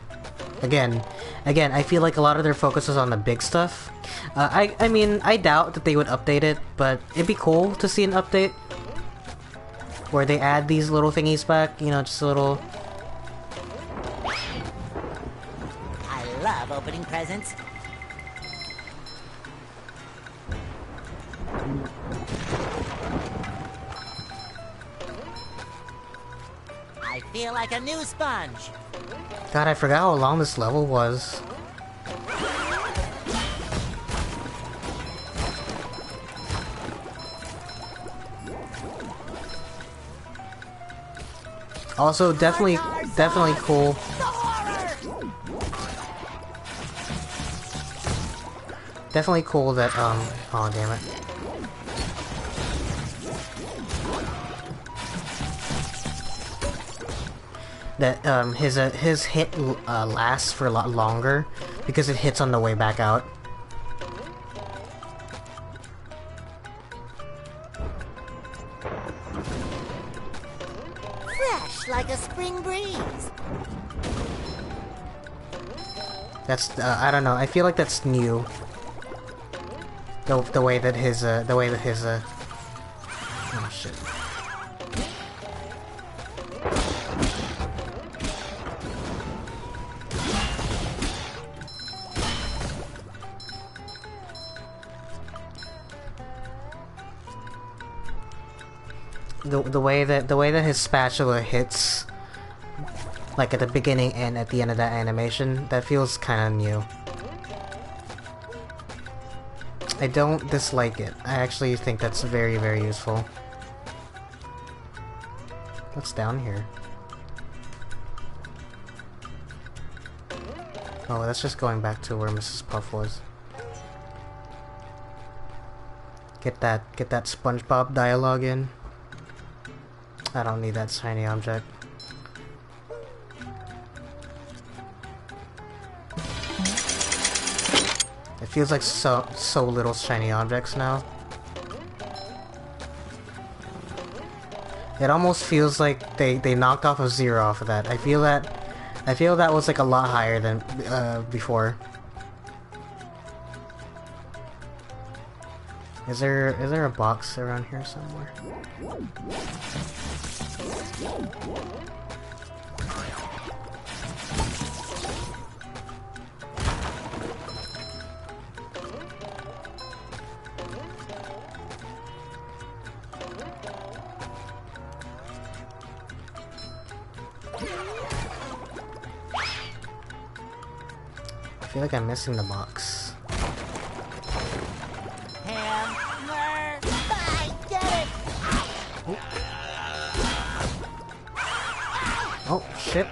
Again, I feel like a lot of their focus is on the big stuff. I mean, I doubt that they would update it, but it'd be cool to see an update where they add these little thingies back, you know, just a little... I love opening presents. I feel like a new sponge. God, I forgot how long this level was. Also, definitely cool. Definitely cool that, oh damn it. That, his hit, lasts for a lot longer, because it hits on the way back out. Fresh like a spring breeze. That's, I don't know, I feel like that's new. The way that his, oh shit. The way that his spatula hits, like at the beginning and at the end of that animation, that feels kind of new. I don't dislike it. I actually think that's very, very useful. What's down here? Oh, that's just going back to where Mrs. Puff was. Get that SpongeBob dialogue in. I don't need that shiny object. It feels like so little shiny objects now. It almost feels like they knocked off a 0 off of that. I feel that was like a lot higher than before. Is there a box around here somewhere? I feel like I'm missing the box. Hammer! I get it! Oh, shit.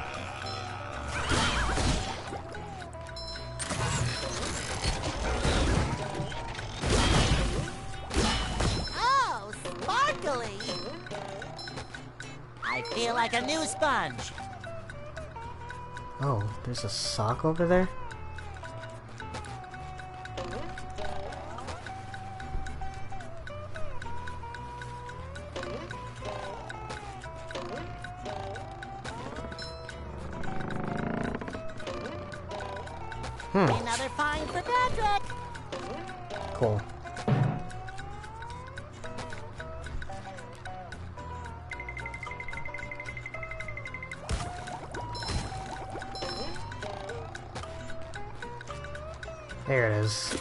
Oh, sparkly! I feel like a new sponge. Oh, there's a sock over there? Another find for Patrick! Cool. There it is.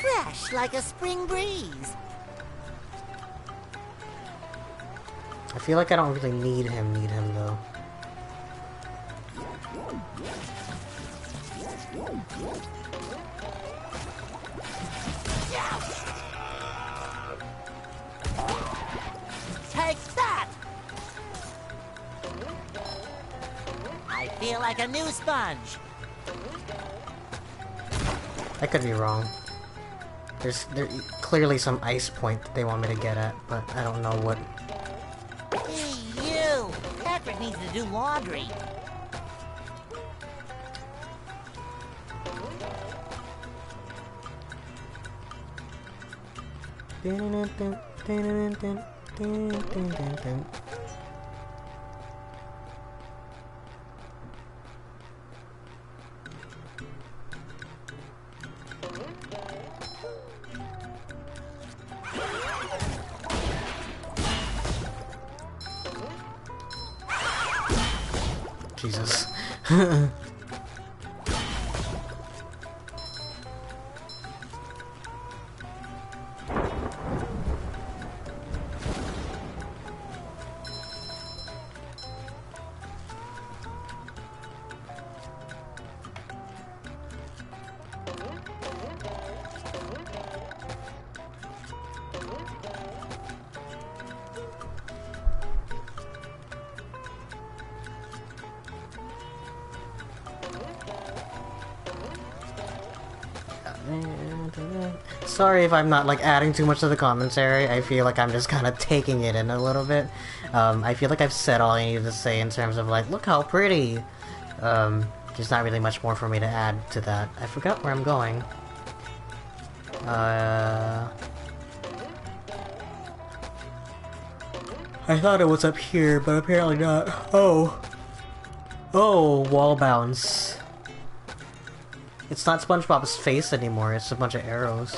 Fresh like a spring breeze. I feel like I don't really need him though. Take that! I feel like a new sponge. I could be wrong. There's clearly some ice point that they want me to get at, but I don't know what. Hey, you! Patrick needs to do laundry. Jesus. Sorry if I'm not like adding too much to the commentary. I feel like I'm just kind of taking it in a little bit. I feel like I've said all I needed to say in terms of like, look how pretty. There's not really much more for me to add to that. I forgot where I'm going. I thought it was up here, but apparently not. Oh, wall bounce. It's not SpongeBob's face anymore, it's a bunch of arrows.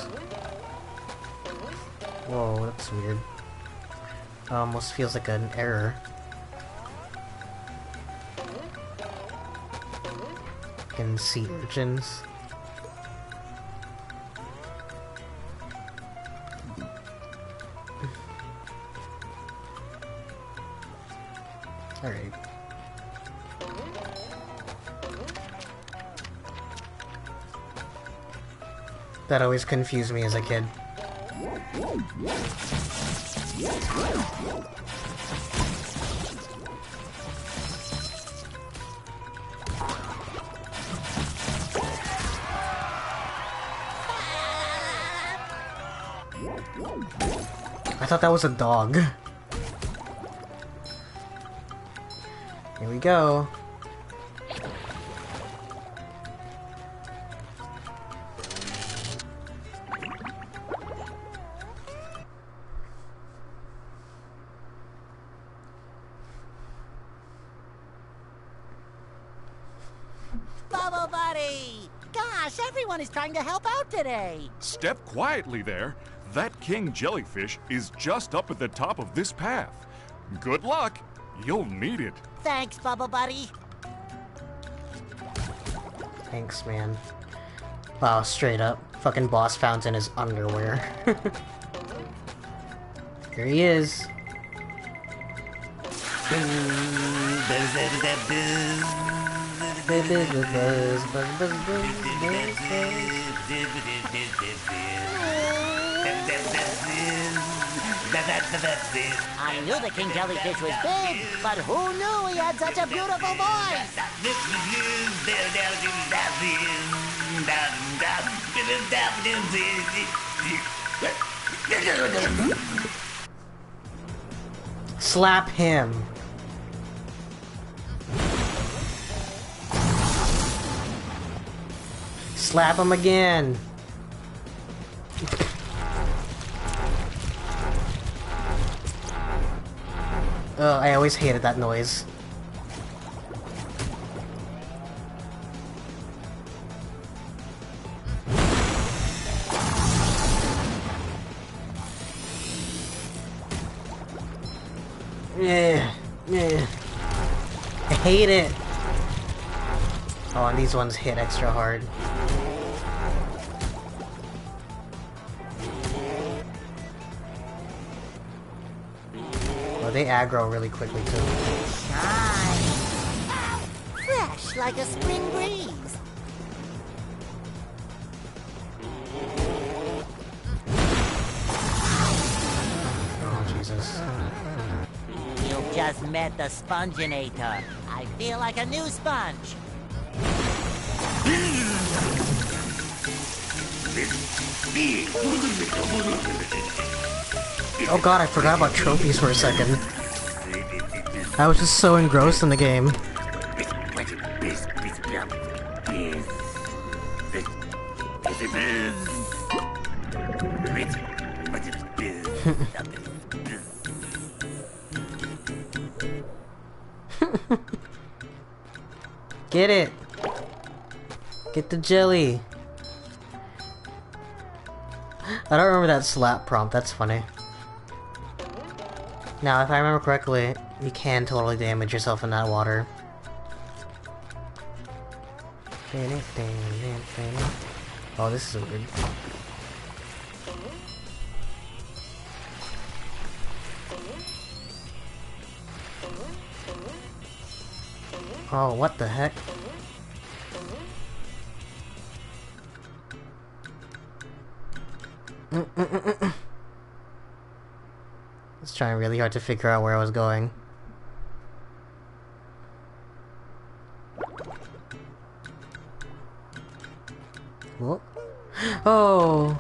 Whoa, that's weird. Almost feels like an error. Fucking sea urchins. Alright. That always confused me as a kid. I thought that was a dog. Here we go. Bubble Buddy! Gosh, everyone is trying to help out today. Step quietly there. That king jellyfish is just up at the top of this path. Good luck. You'll need it. Thanks, Bubble Buddy. Thanks, man. Wow, straight up. Fucking boss found in his underwear. Here he is. I knew the king jellyfish was big, but who knew he had such a beautiful voice? Slap him. Slap him again. Ugh, I always hated that noise. Yeah, yeah. I hate it. Oh, and these ones hit extra hard. Oh, they aggro really quickly too. Fresh like a spring breeze. Oh, Jesus. You just met the Sponginator. I feel like a new sponge. Oh god, I forgot about trophies for a second. I was just so engrossed in the game. Get it! Get the jelly! I don't remember that slap prompt, that's funny. Now, if I remember correctly, you can totally damage yourself in that water. Oh, this is weird. Oh, what the heck? I was trying really hard to figure out where I was going. Whoop. Oh.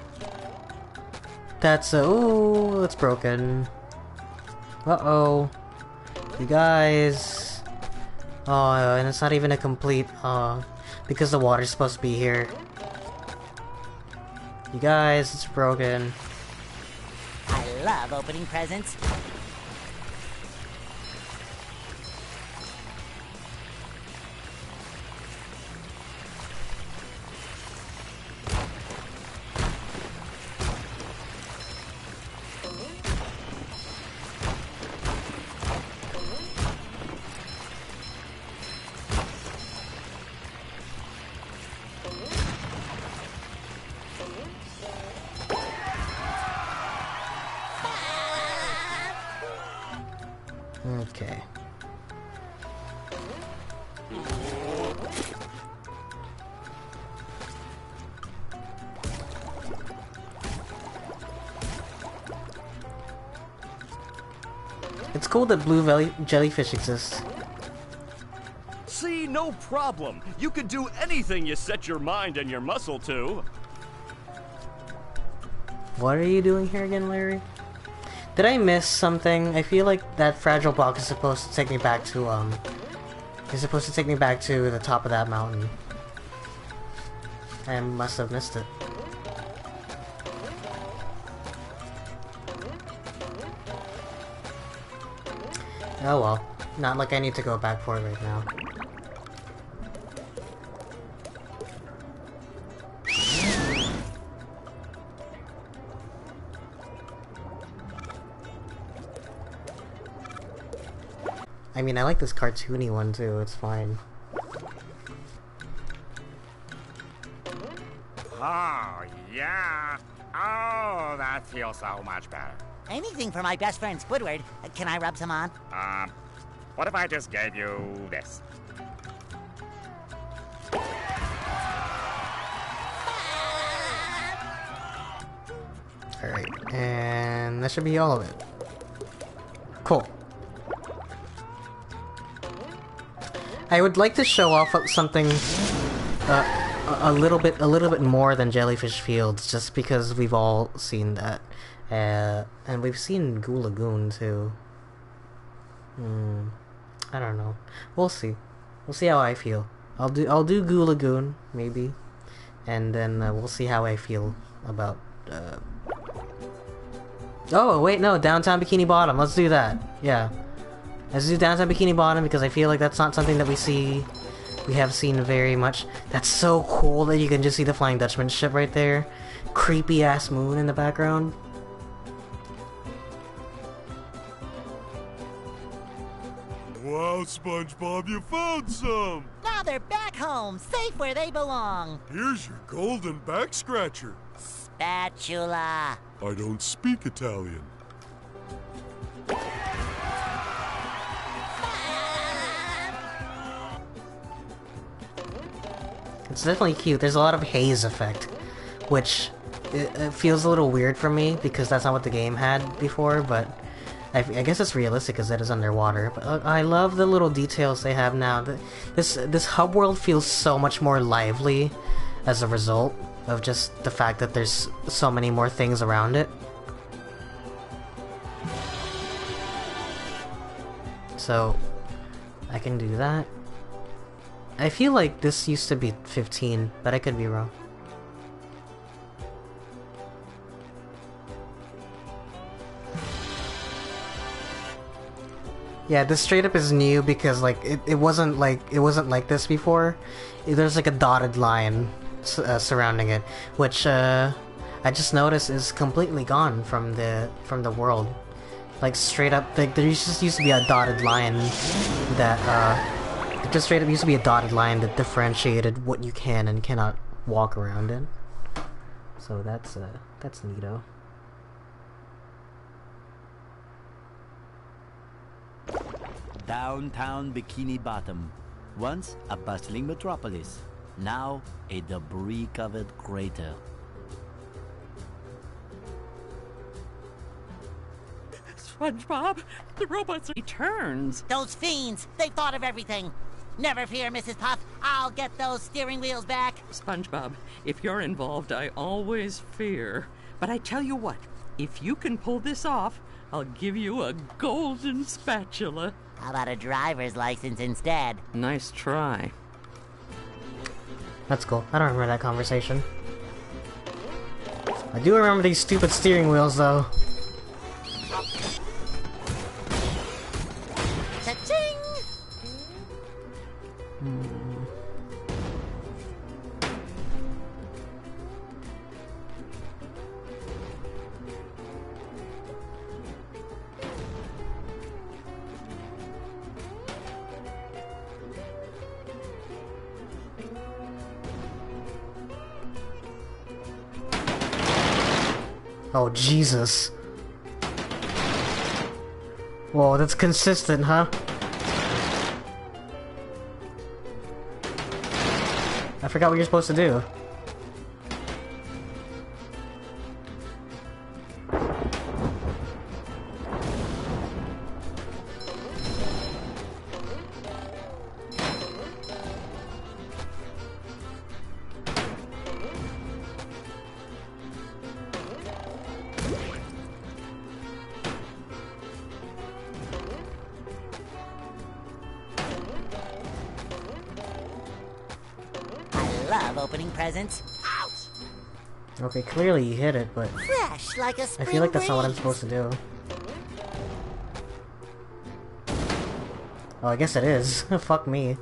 That's ooh, it's broken. Uh-oh. You guys. Oh, and it's not even a complete, because the water's supposed to be here. You guys, it's broken. I love opening presents. Okay. It's cool that blue jellyfish exist. See, no problem. You can do anything you set your mind and your muscle to. What are you doing here again, Larry? Did I miss something? I feel like that fragile block is supposed to take me back to, is supposed to take me back to the top of that mountain. I must have missed it. Oh well. Not like I need to go back for it right now. I mean, I like this cartoony one too, it's fine. Oh, yeah. Oh, that feels so much better. Anything for my best friend Squidward. Can I rub some on? What if I just gave you this? Alright, and that should be all of it. Cool. I would like to show off something a little bit more than Jellyfish Fields, just because we've all seen that, and we've seen Goo Lagoon too. I don't know. We'll see. We'll see how I feel. I'll do Goo Lagoon maybe, and then we'll see how I feel about. Oh wait, no, Downtown Bikini Bottom. Let's do that. Yeah. Let's do Downtown Bikini Bottom because I feel like that's not something that we have seen very much. That's so cool that you can just see the Flying Dutchman ship right there. Creepy ass moon in the background. Wow, SpongeBob, you found some! Now they're back home, safe where they belong. Here's your golden back scratcher. Spatula. I don't speak Italian. It's definitely cute. There's a lot of haze effect, which it feels a little weird for me because that's not what the game had before, but I guess it's realistic because it is underwater. But I love the little details they have now. This hub world feels so much more lively as a result of just the fact that there's so many more things around it. So I can do that. I feel like this used to be 15, but I could be wrong. Yeah, this straight up is new because like it wasn't like this before. There's like a dotted line surrounding it, which I just noticed is completely gone from the world. Like straight up, like there just used to be a dotted line that just straight up used to be a dotted line that differentiated what you can and cannot walk around in. So that's neato. Downtown Bikini Bottom. Once a bustling metropolis, now a debris-covered crater. SpongeBob, the robots returns. Those fiends, they've thought of everything. Never fear, Mrs. Puff. I'll get those steering wheels back. SpongeBob, if you're involved, I always fear. But I tell you what, if you can pull this off, I'll give you a golden spatula. How about a driver's license instead? Nice try. That's cool. I don't remember that conversation. I do remember these stupid steering wheels, though. Cha-ching! Oh, Jesus. Whoa, that's consistent, huh? I forgot what you're supposed to do. Love opening presents. Ouch! Okay, clearly you hit it, but Fresh like a I spring feel like that's not what I'm breeze. supposed to do. Oh, I guess it is. Fuck me.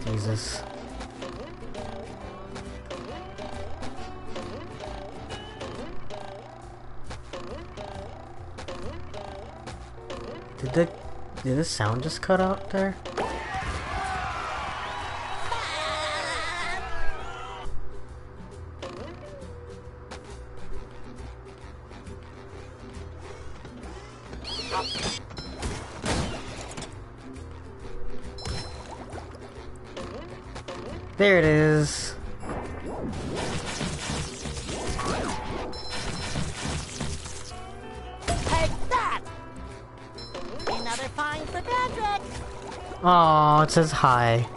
Jesus. Did the sound just cut out there? There it is. Take that! Another fine for Patrick. Oh, it says hi.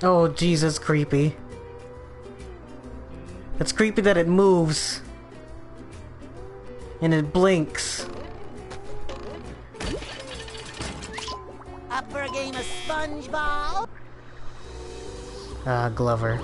Oh, Jesus, creepy. It's creepy that it moves. And it blinks. Up for a game of SpongeBob? Glover.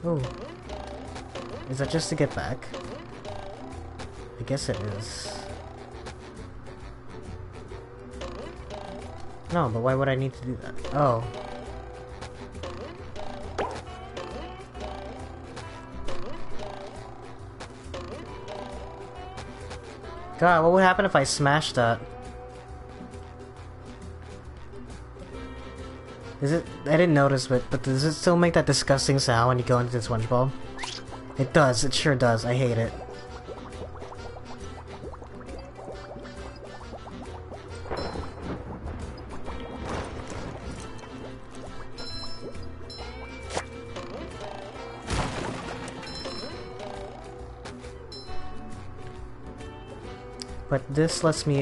Oh. Is that just to get back? I guess it is. No, but why would I need to do that? Oh. God, what would happen if I smashed that? Is it? I didn't notice, but does it still make that disgusting sound when you go into the SpongeBob? It does. It sure does. I hate it. But this lets me,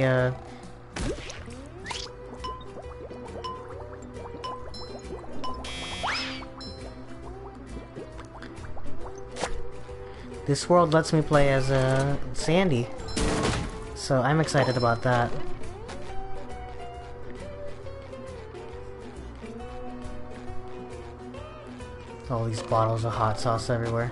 this world lets me play as, Sandy. So I'm excited about that. All these bottles of hot sauce everywhere.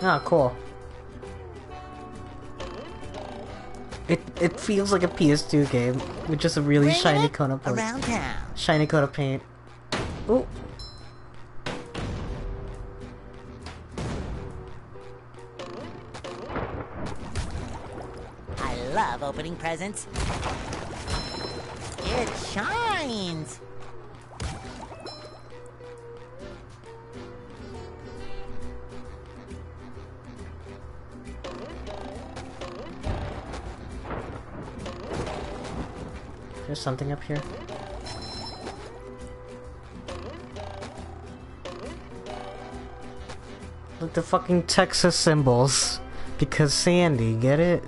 Ah, cool. It feels like a PS2 game with just a really shiny coat of paint. Around town. Shiny coat of paint. Ooh. I love opening presents. It shines. There's something up here. Look, the fucking Texas symbols. Because Sandy, get it?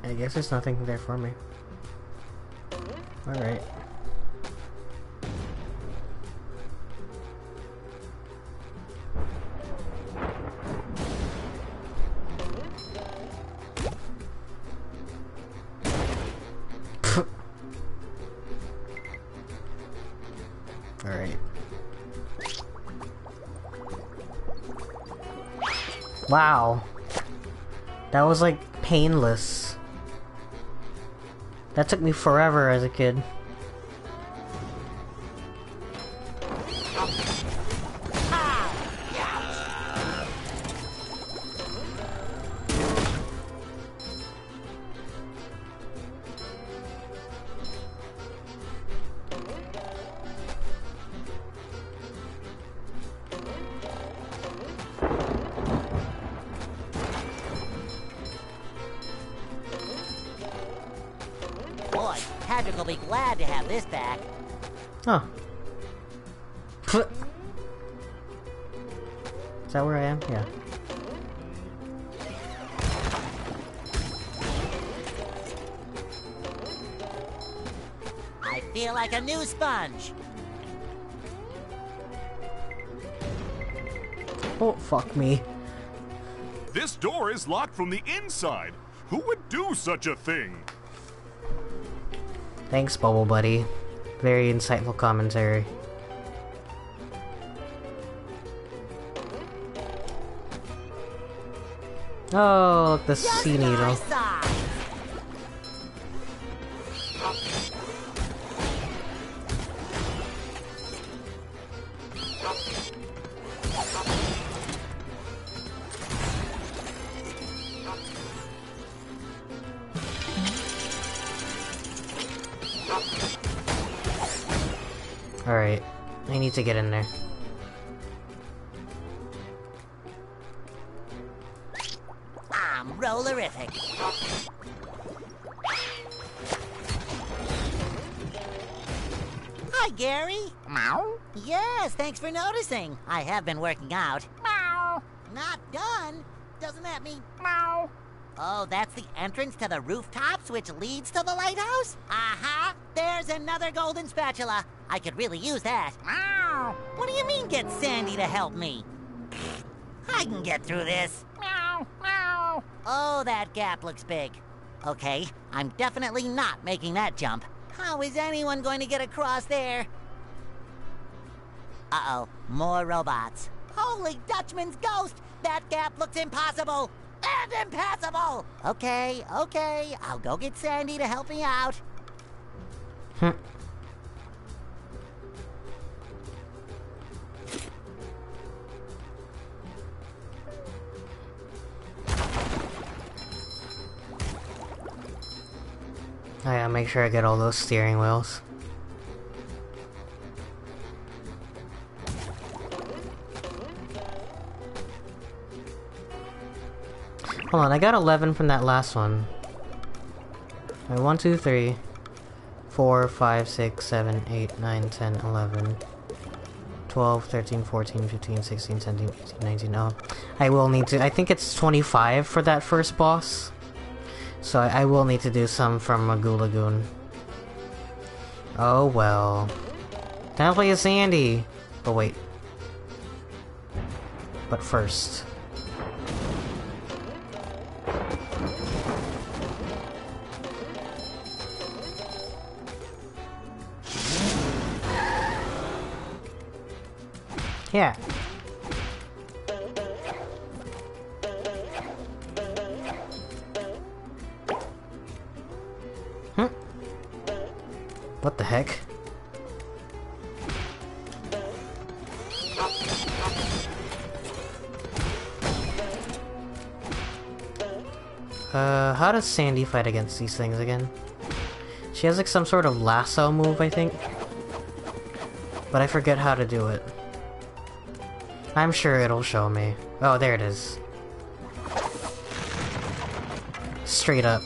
I guess there's nothing there for me. Alright. Alright. Wow. That was like painless. That took me forever as a kid. Boy, Patrick will be glad to have this back. Huh. Is that where I am? Yeah. I feel like a new sponge. Oh, fuck me. This door is locked from the inside. Who would do such a thing? Thanks, Bubble Buddy. Very insightful commentary. Oh, look, the sea needle. Alright, I need to get in there. I'm rollerific. Hi, Gary. Meow? Yes, thanks for noticing. I have been working out. Meow. Not done? Doesn't that mean... Meow. Oh, that's the entrance to the rooftops, which leads to the lighthouse? Aha! There's another golden spatula. I could really use that. Meow. What do you mean, get Sandy to help me? I can get through this. Meow. Meow. Oh, that gap looks big. Okay, I'm definitely not making that jump. How is anyone going to get across there? Uh-oh, more robots. Holy Dutchman's ghost! That gap looks impossible! And impassable! Okay, I'll go get Sandy to help me out. I gotta make sure I get all those steering wheels. Hold on, I got 11 from that last one. Wait, 1, 2, 3, 4, 5, 6, 7, 8, 9, 10, 11, 12, 13, 14, 15, 16, 17, 18, 19. Oh, I will need to. I think it's 25 for that first boss. So I will need to do some from Magoo Lagoon. Oh well. Time to play as Sandy! But wait. But first. Yeah. What the heck? How does Sandy fight against these things again? She has like some sort of lasso move, I think. But I forget how to do it. I'm sure it'll show me. Oh, there it is. Straight up.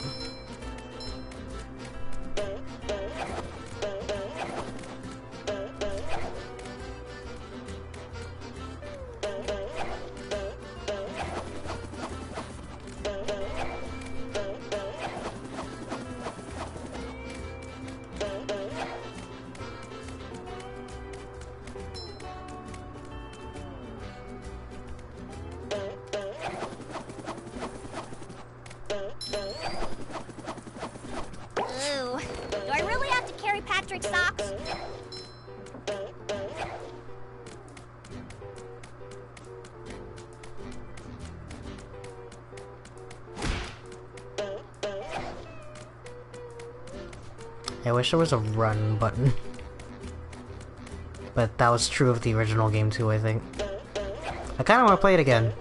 I wish there was a run button. But that was true of the original game too, I think. I kinda wanna play it again.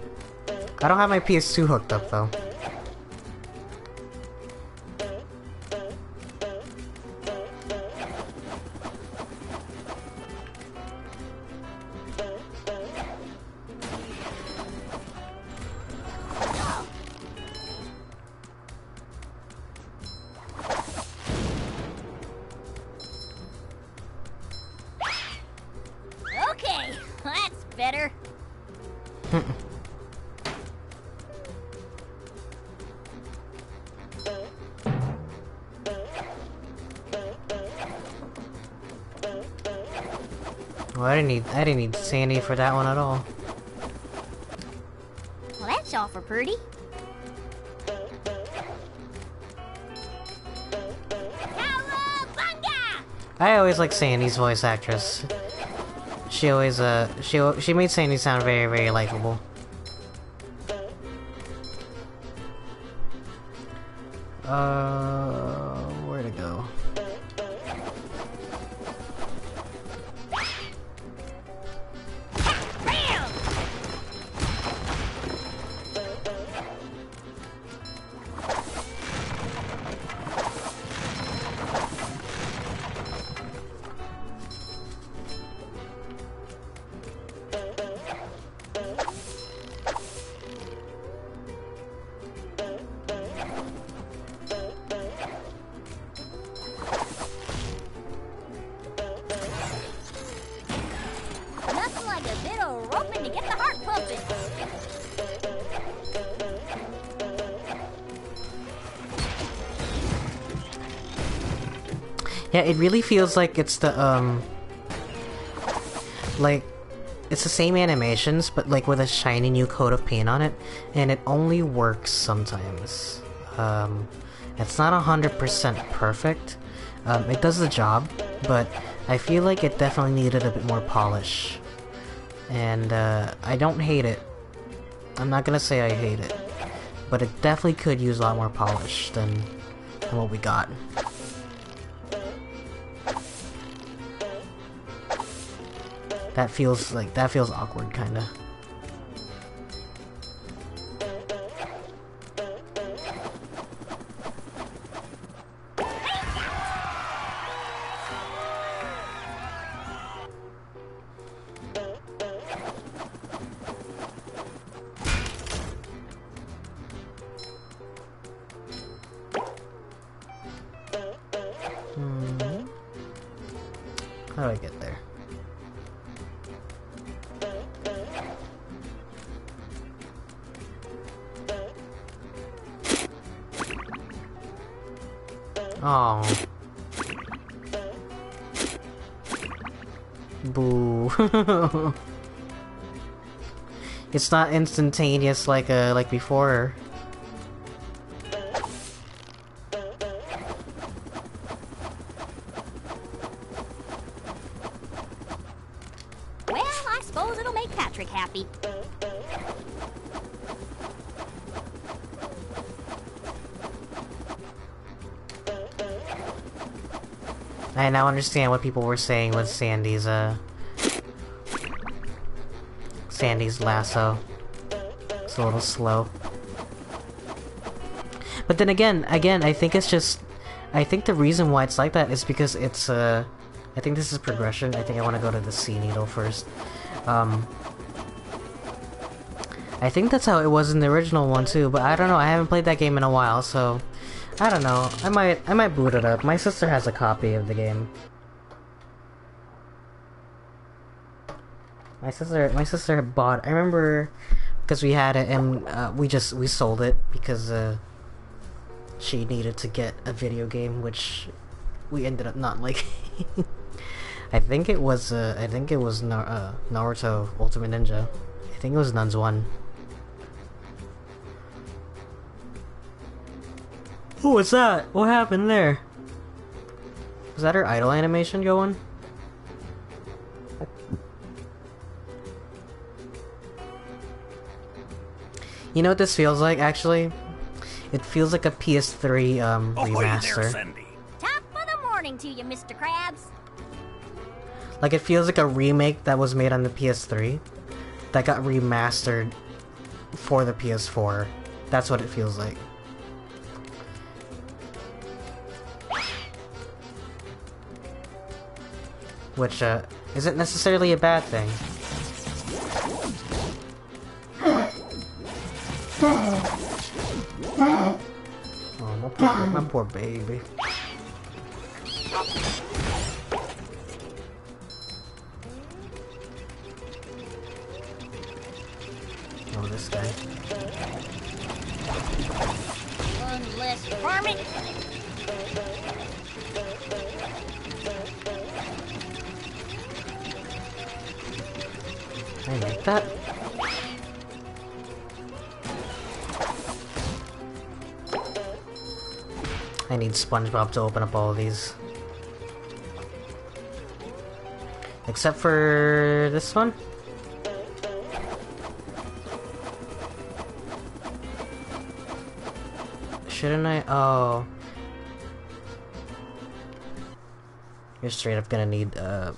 I don't have my PS2 hooked up though. Well, I didn't need Sandy for that one at all. Well, that's awful pretty. I always like Sandy's voice actress. She always she made Sandy sound very, very likable. Where to go? Yeah, it really feels like it's the, like, it's the same animations, but, like, with a shiny new coat of paint on it, and it only works sometimes. It's not 100% perfect. It does the job, but I feel like it definitely needed a bit more polish. And, I don't hate it. I'm not gonna say I hate it, but it definitely could use a lot more polish than what we got. That feels awkward, kinda. Oh. Boo. It's not instantaneous like before. Well, I suppose it'll make Patrick happy. I now understand what people were saying with Sandy's lasso. It's a little slow. But then again, I think it's just... I think the reason why it's like that is because it's, I think this is progression. I think I want to go to the sea needle first. I think that's how it was in the original one too, but I don't know. I haven't played that game in a while, so... I don't know. I might boot it up. My sister has a copy of the game. My sister bought... I remember... Because we had it and we sold it because she needed to get a video game, which we ended up not liking. I think it was Naruto Ultimate Ninja. I think it was Nuns 1. Oh, what's that? What happened there? Was that her idle animation going? You know what this feels like, actually? It feels like a PS3 remaster. There, Sandy. Top of the morning to you, Mr. Krabs. Like, it feels like a remake that was made on the PS3 that got remastered for the PS4. That's what it feels like. Which, isn't necessarily a bad thing. Oh, my poor baby. Oh, this guy. One less varmint. I like that. I need SpongeBob to open up all of these. Except for this one? Shouldn't I? Oh. You're straight up gonna need, I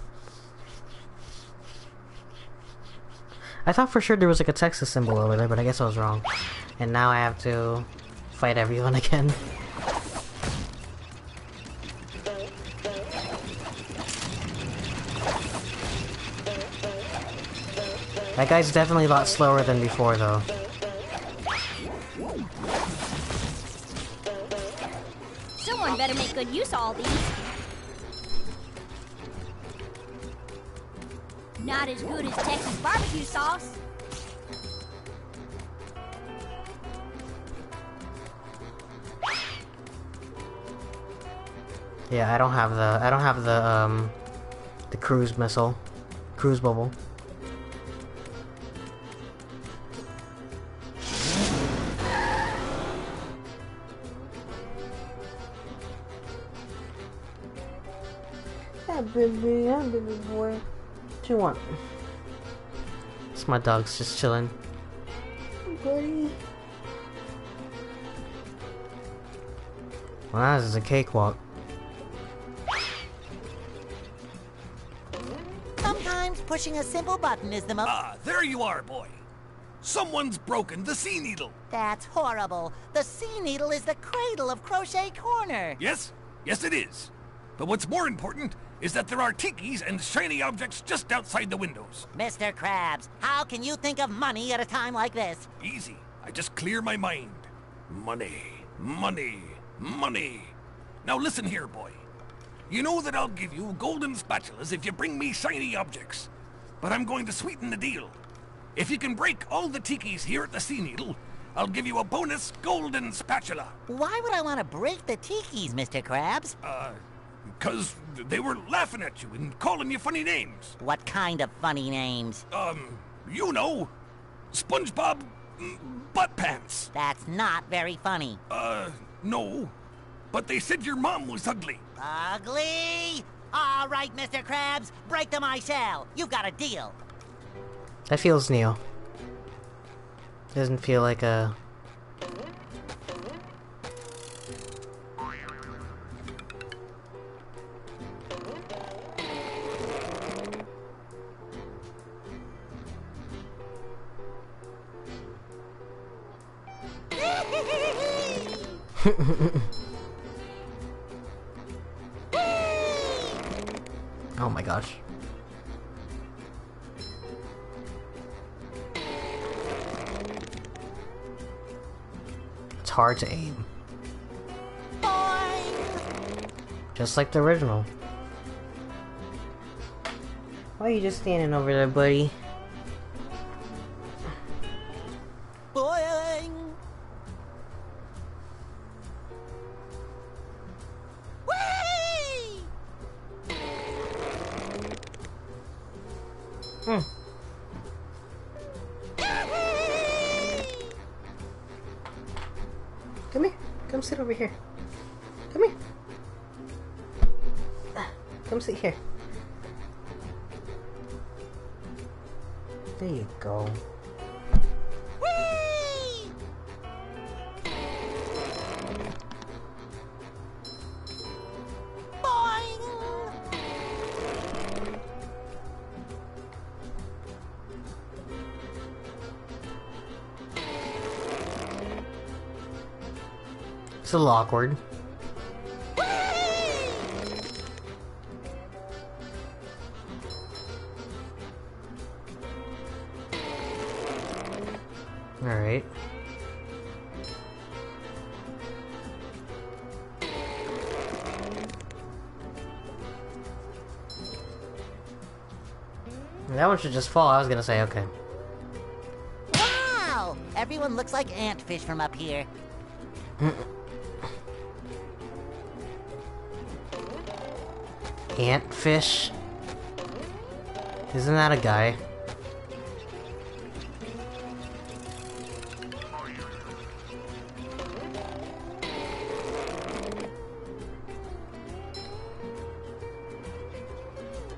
thought for sure there was like a Texas symbol over there, but I guess I was wrong. And now I have to fight everyone again. That guy's definitely a lot slower than before, though. Someone better make good use of all these. Not as good as Texas barbecue sauce. Yeah, I don't have the cruise bubble. Yeah, baby boy. What you want? It's my dog's just chilling. Buddy. Wow, this is a cakewalk. Sometimes pushing a simple button is the most... Ah, there you are, boy. Someone's broken the sea needle. That's horrible. The sea needle is the cradle of Crochet Corner. Yes, it is. But what's more important is that there are tikis and shiny objects just outside the windows. Mr. Krabs, how can you think of money at a time like this? Easy. I just clear my mind. Money, money, money. Now listen here, boy. You know that I'll give you golden spatulas if you bring me shiny objects. But I'm going to sweeten the deal. If you can break all the tikis here at the Sea Needle, I'll give you a bonus golden spatula. Why would I want to break the tikis, Mr. Krabs? 'Cause they were laughing at you and calling you funny names. What kind of funny names? You know, SpongeBob Butt Pants. That's not very funny. No. But they said your mom was ugly. Ugly? All right, Mr. Krabs, break them I shall. You've got a deal. That feels new. Doesn't feel like a... Oh my gosh. It's hard to aim. Just like the original. Why are you just standing over there, buddy? Boing! Whee! Come here. Come sit over here. Come here. Come sit here. There you go. Whee! Boing! It's a little awkward. Alright. That one should just fall. I was gonna say, okay. Wow! Everyone looks like antfish from up here. Antfish? Isn't that a guy?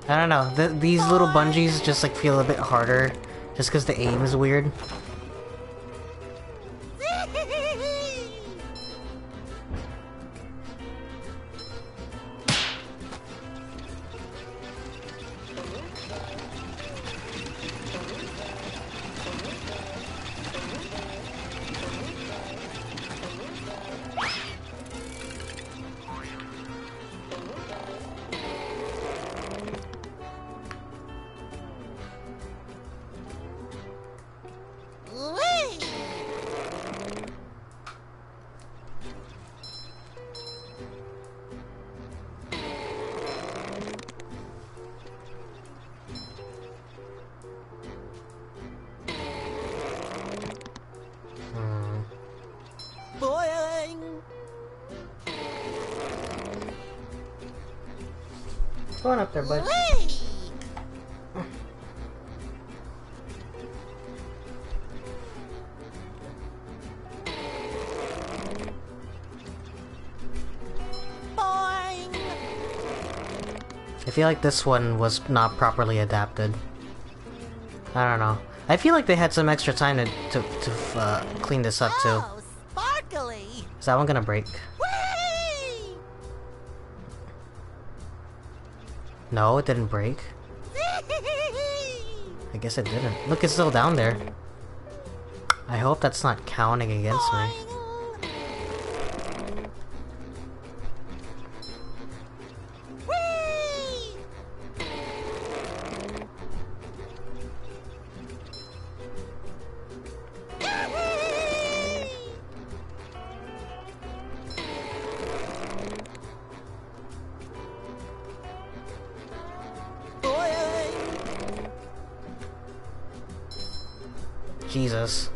I don't know. These little bungees just like feel a bit harder, just because the aim is weird. What's going up there, bud? I feel like this one was not properly adapted. I don't know. I feel like they had some extra time to clean this up too. Oh, sparkly! Is that one gonna break? Whee! No, it didn't break. I guess it didn't. Look, it's still down there. I hope that's not counting against me. Whee! Jesus.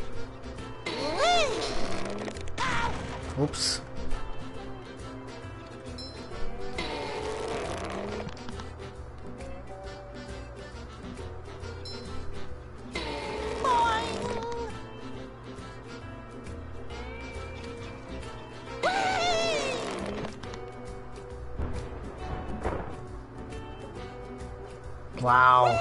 Oops. Wow.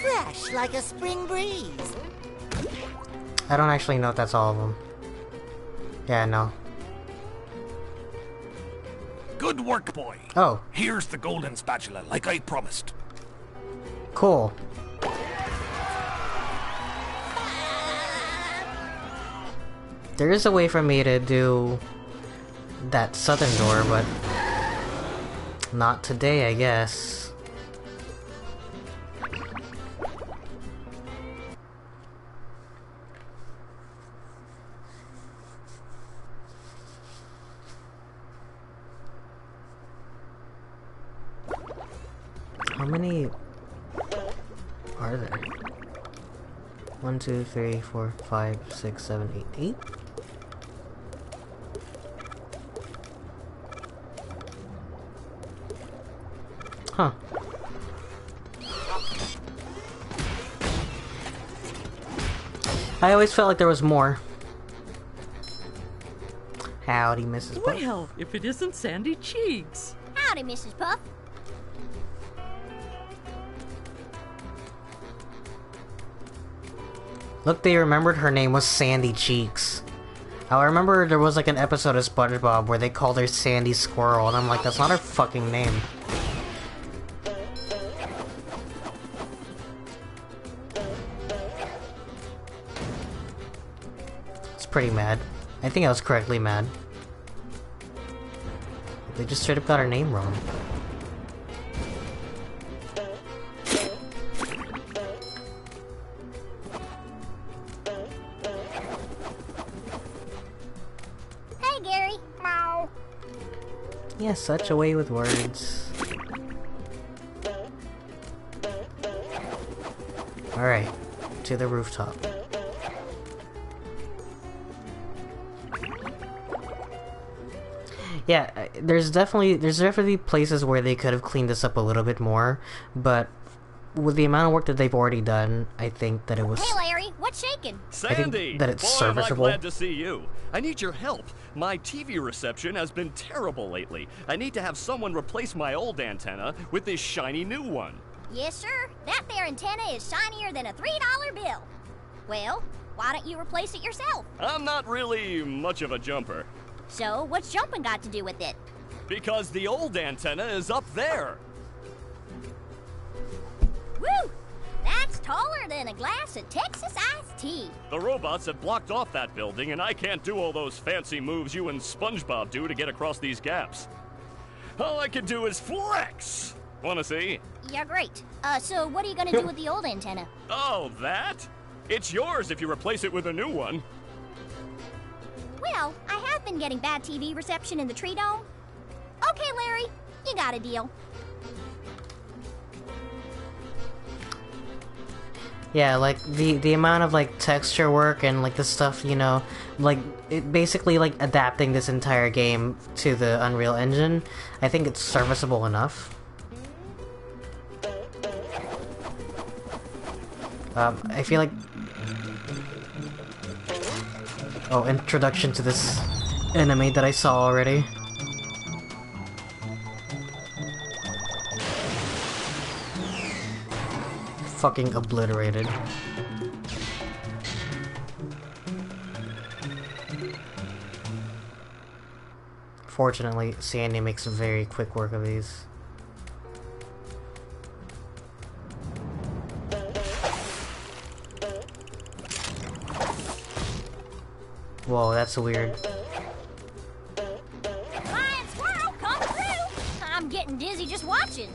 Fresh like a spring breeze. I don't actually know if that's all of them. Yeah, no. Good work, boy. Oh. Here's the golden spatula, like I promised. Cool. There is a way for me to do that southern door, but not today, I guess. How many are there? 1, 2, 3, 4, 5, 6, 7, 8, 8? Huh. I always felt like there was more. Howdy, Mrs. Puff. Well, if it isn't Sandy Cheeks. Howdy, Mrs. Puff. Look, they remembered her name was Sandy Cheeks. I remember there was like an episode of SpongeBob where they called her Sandy Squirrel, and I'm like, that's not her fucking name. It's pretty mad. I think I was correctly mad. They just straight up got her name wrong. Hey, Gary. Meow. Yeah, such a way with words. Alright, to the rooftop. Yeah, there's definitely places where they could have cleaned this up a little bit more, but with the amount of work that they've already done, I think that it was... Hey, Larry. What's shaking? Sandy! that it's Boy, serviceable. am I glad to see you. I need your help. My TV reception has been terrible lately. I need to have someone replace my old antenna with this shiny new one. Yes, sir. That there antenna is shinier than a $3 bill. Well, why don't you replace it yourself? I'm not really much of a jumper. So, what's jumping got to do with it? Because the old antenna is up there. Woo! That's taller than a glass of Texas iced tea. The robots have blocked off that building, and I can't do all those fancy moves you and SpongeBob do to get across these gaps. All I can do is flex! Wanna see? You're great. So what are you gonna do with the old antenna? Oh, that? It's yours if you replace it with a new one. Well, I have been getting bad TV reception in the tree dome. Okay, Larry, you got a deal. Yeah, like the amount of like texture work and like the stuff, you know, like it basically like adapting this entire game to the Unreal Engine, I think it's serviceable enough. I feel like... Oh, introduction to this enemy that I saw already. Fucking obliterated. Fortunately, Sandy makes very quick work of these. Whoa, that's weird. Lion squirrel, come through! I'm getting dizzy just watching.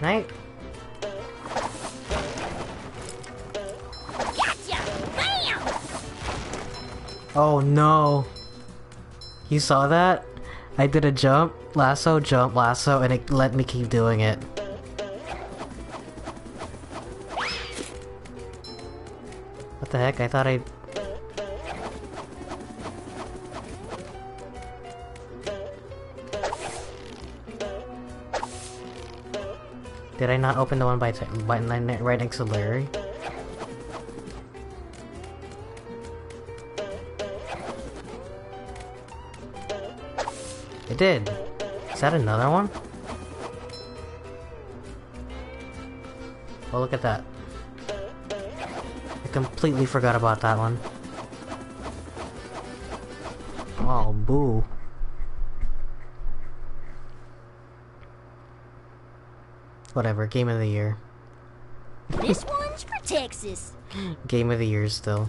I? Gotcha! Bam! Oh no! You saw that? I did a jump, lasso, and it let me keep doing it. What the heck? I thought I... Did I not open the one by right next to Larry? It did. Is that another one? Oh, look at that. I completely forgot about that one. Oh, boo. Whatever, game of the year. This one's for Texas. Game of the year still.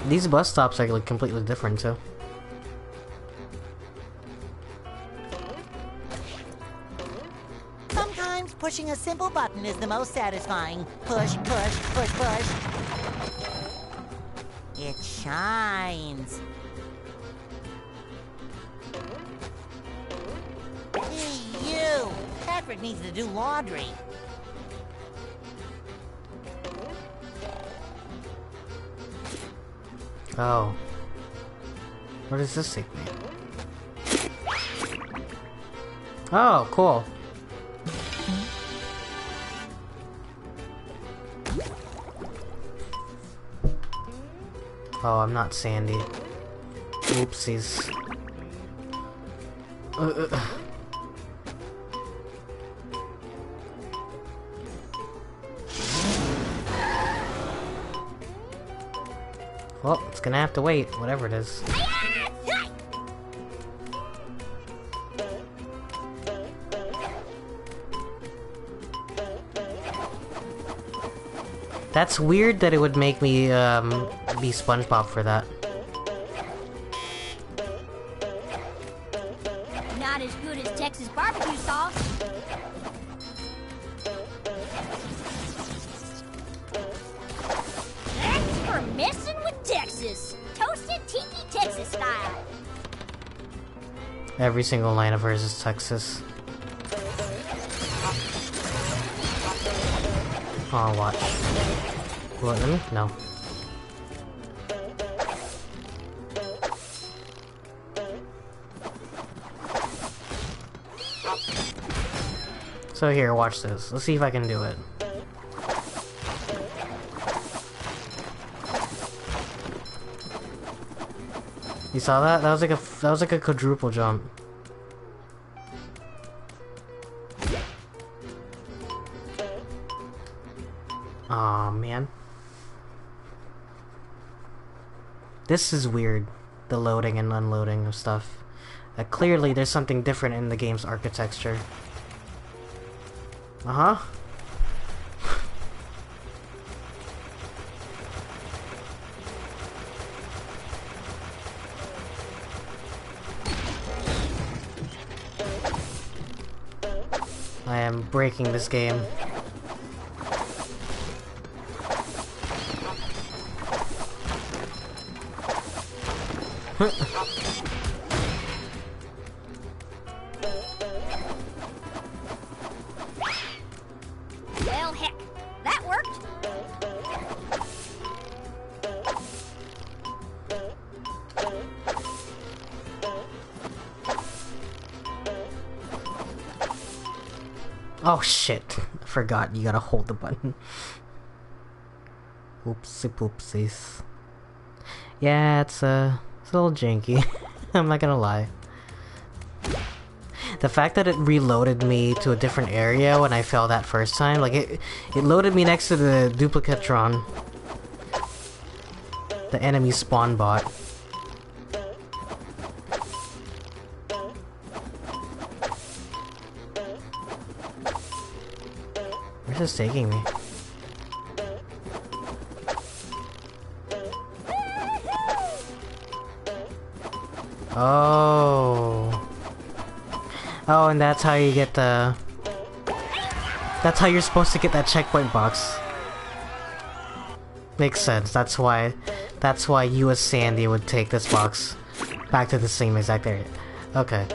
These bus stops are like completely different too. Sometimes pushing a simple button is the most satisfying. Push, push, push, push. It shines. Hey, you! Patrick needs to do laundry. Oh. Where does this take me? Oh, cool. Oh, I'm not Sandy. Oopsies. Well, it's gonna have to wait, whatever it is. That's weird that it would make me, be SpongeBob for that. Not as good as Texas barbecue sauce. That's for messing with Texas. Toasted tiki Texas style. Every single line of hers is Texas. Oh, watch. What, let me? No. So here, watch this. Let's see if I can do it. You saw that? That was like a quadruple jump. Aw, man. This is weird. The loading and unloading of stuff. Clearly there's something different in the game's architecture. Uh-huh. I am breaking this game. Well, heck, that worked. Oh shit. I forgot you gotta hold the button. Oopsie poopsies. Yeah, it's a little janky. I'm not gonna lie. The fact that it reloaded me to a different area when I fell that first time, like it loaded me next to the Duplicatron. The enemy spawn bot. Where's this taking me? Oh. Oh, and that's how you get the... That's how you're supposed to get that checkpoint box. Makes sense. That's why you as Sandy would take this box back to the same exact area. Okay.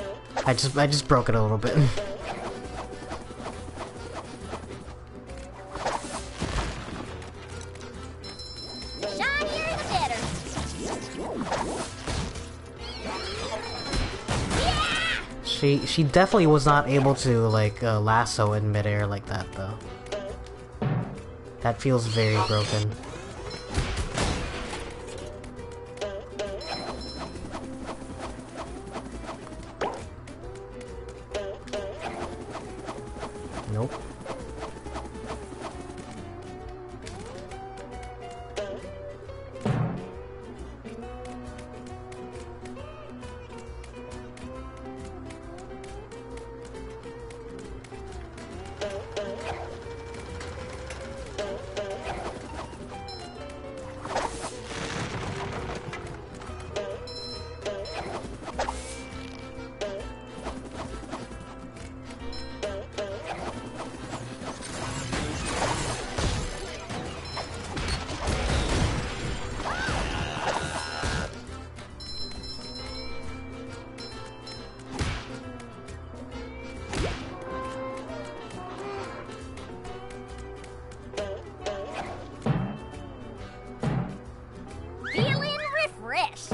I just broke it a little bit. Shinier the better. She definitely was not able to like lasso in midair like that though. That feels very broken. Nope. Feeling refreshed.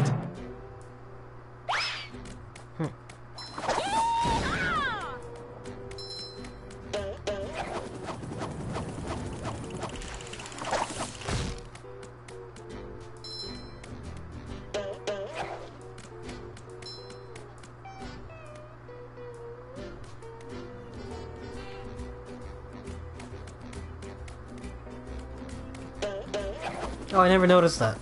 Oh, I never noticed that.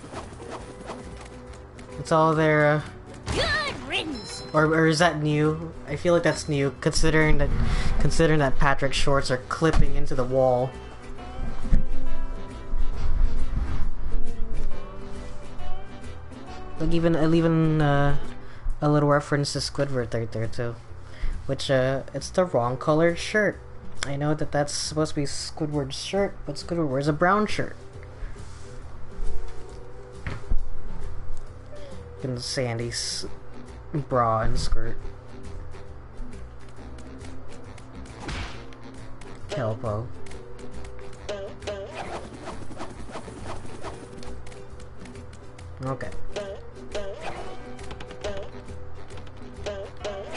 It's all there, Good riddance. or is that new? I feel like that's new, considering that Patrick's shorts are clipping into the wall. Like even a little reference to Squidward right there too, which it's the wrong colored shirt. I know that that's supposed to be Squidward's shirt, but Squidward wears a brown shirt. And Sandy's bra and skirt. Kelpo. Okay.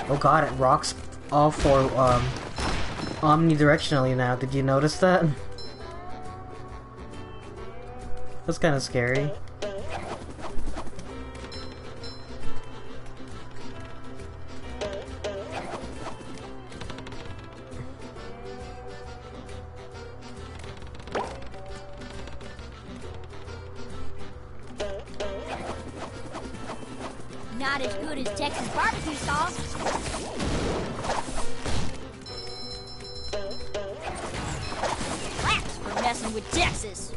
Oh god, it rocks all four omnidirectionally now. Did you notice that? That's kind of scary. Not as good as Texas barbecue sauce. Claps for messing with Texas.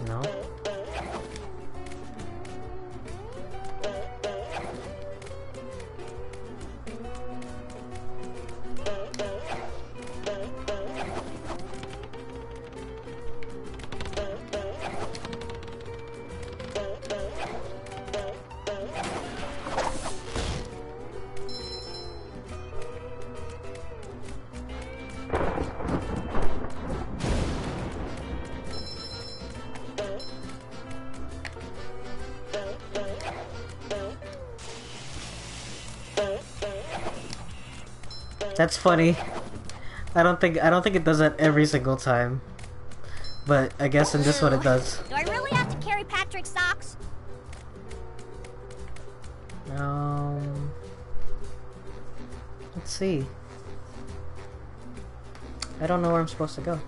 No. That's funny. I don't think it does that every single time. But I guess in this one it does. Do I really have to carry Patrick's socks? Let's see. I don't know where I'm supposed to go.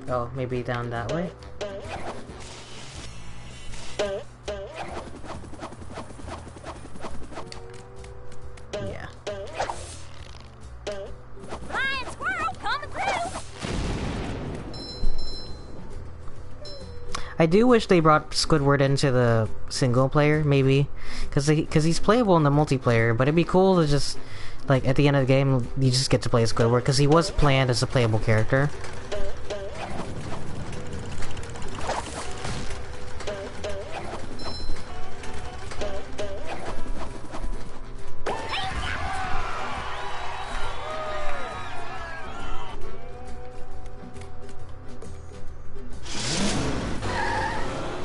Oh, maybe down that way? I do wish they brought Squidward into the single player, maybe, because he's playable in the multiplayer. But it'd be cool to just, like, at the end of the game, you just get to play Squidward because he was planned as a playable character.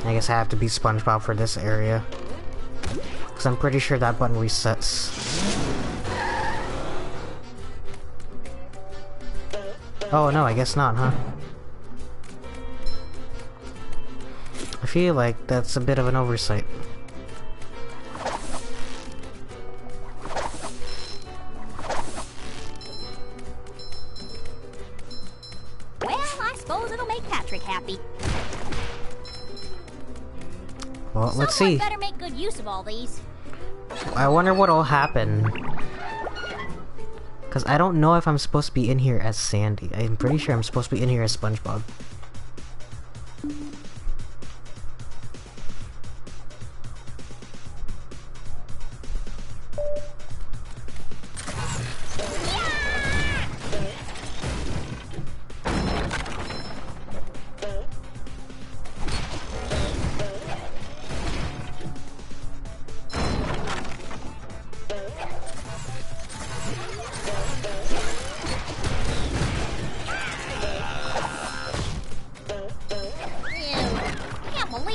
I guess I have to be SpongeBob for this area. Because I'm pretty sure that button resets. Oh no, I guess not, huh? I feel like that's a bit of an oversight. Well, I suppose it'll make Patrick happy. Well, let's see. Someone better make good use of all these. I wonder what'll happen. Because I don't know if I'm supposed to be in here as Sandy. I'm pretty sure I'm supposed to be in here as SpongeBob.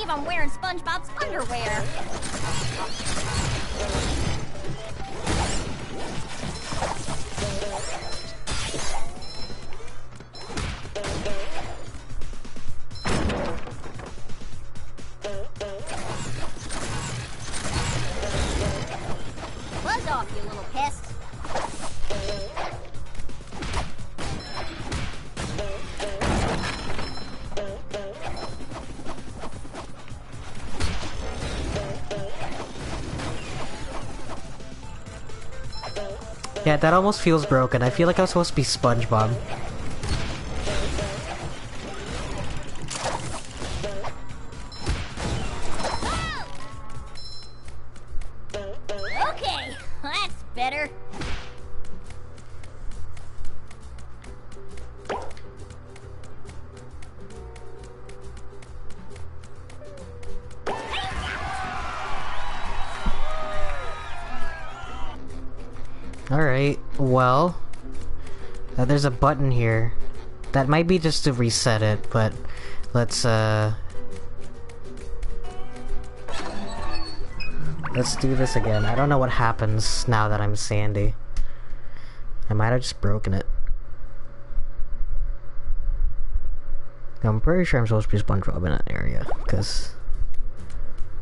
I'm wearing SpongeBob's underwear. Buzz off, you little pest. Yeah, that almost feels broken. I feel like I was supposed to be SpongeBob. Okay, that's better. Alright, well, there's a button here. That might be just to reset it, but let's do this again. I don't know what happens now that I'm Sandy. I might have just broken it. I'm pretty sure I'm supposed to be SpongeBob in that area, because...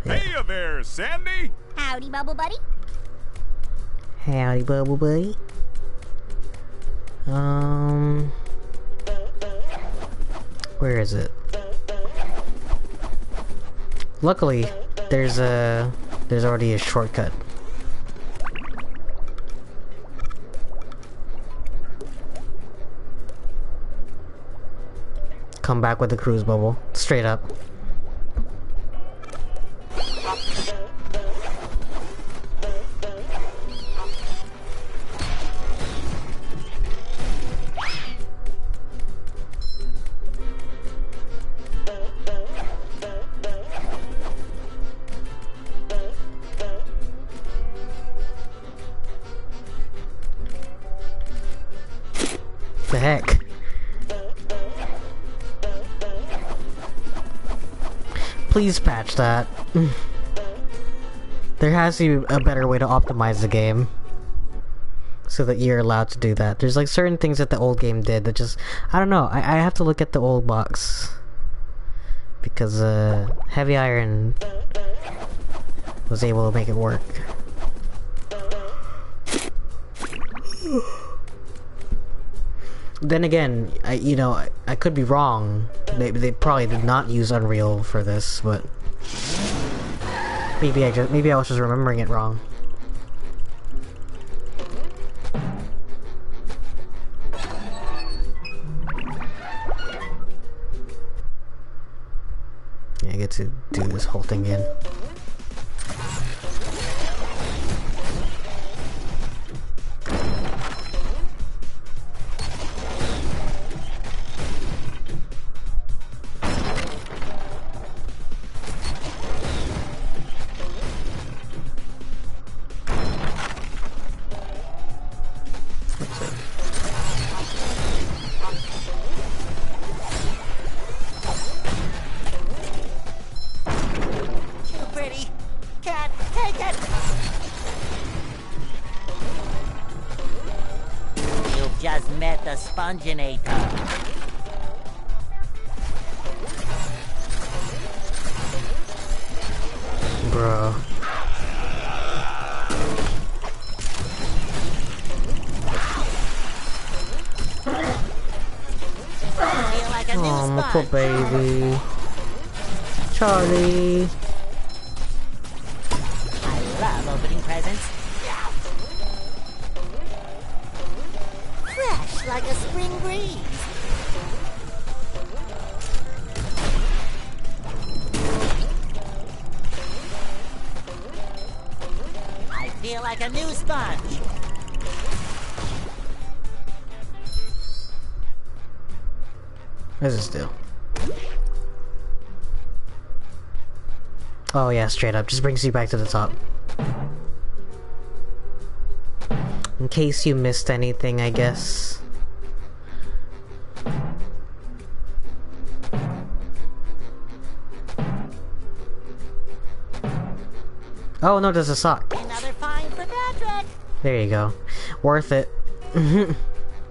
Yeah. Hey there, Sandy! Howdy, Bubble Buddy. Howdy, Bubble Buddy. Where is it? Luckily, there's already a shortcut. Come back with the cruise bubble, straight up. The heck? Please patch that. There has to be a better way to optimize the game so that you're allowed to do that. There's like certain things that the old game did that just, I don't know, I have to look at the old box because Heavy Iron was able to make it work. Then again, I could be wrong. They probably did not use Unreal for this, but maybe I was just remembering it wrong. Yeah, get to do this whole thing again. Just met the Spongenator. Bro. Like oh, my poor baby. Charlie. I love opening presents. Fresh like a spring breeze. I feel like a new sponge. What does this do? Oh yeah, straight up. Just brings you back to the top. In case you missed anything, I guess. Oh no, there's a sock. Another find for Patrick. There you go. Worth it.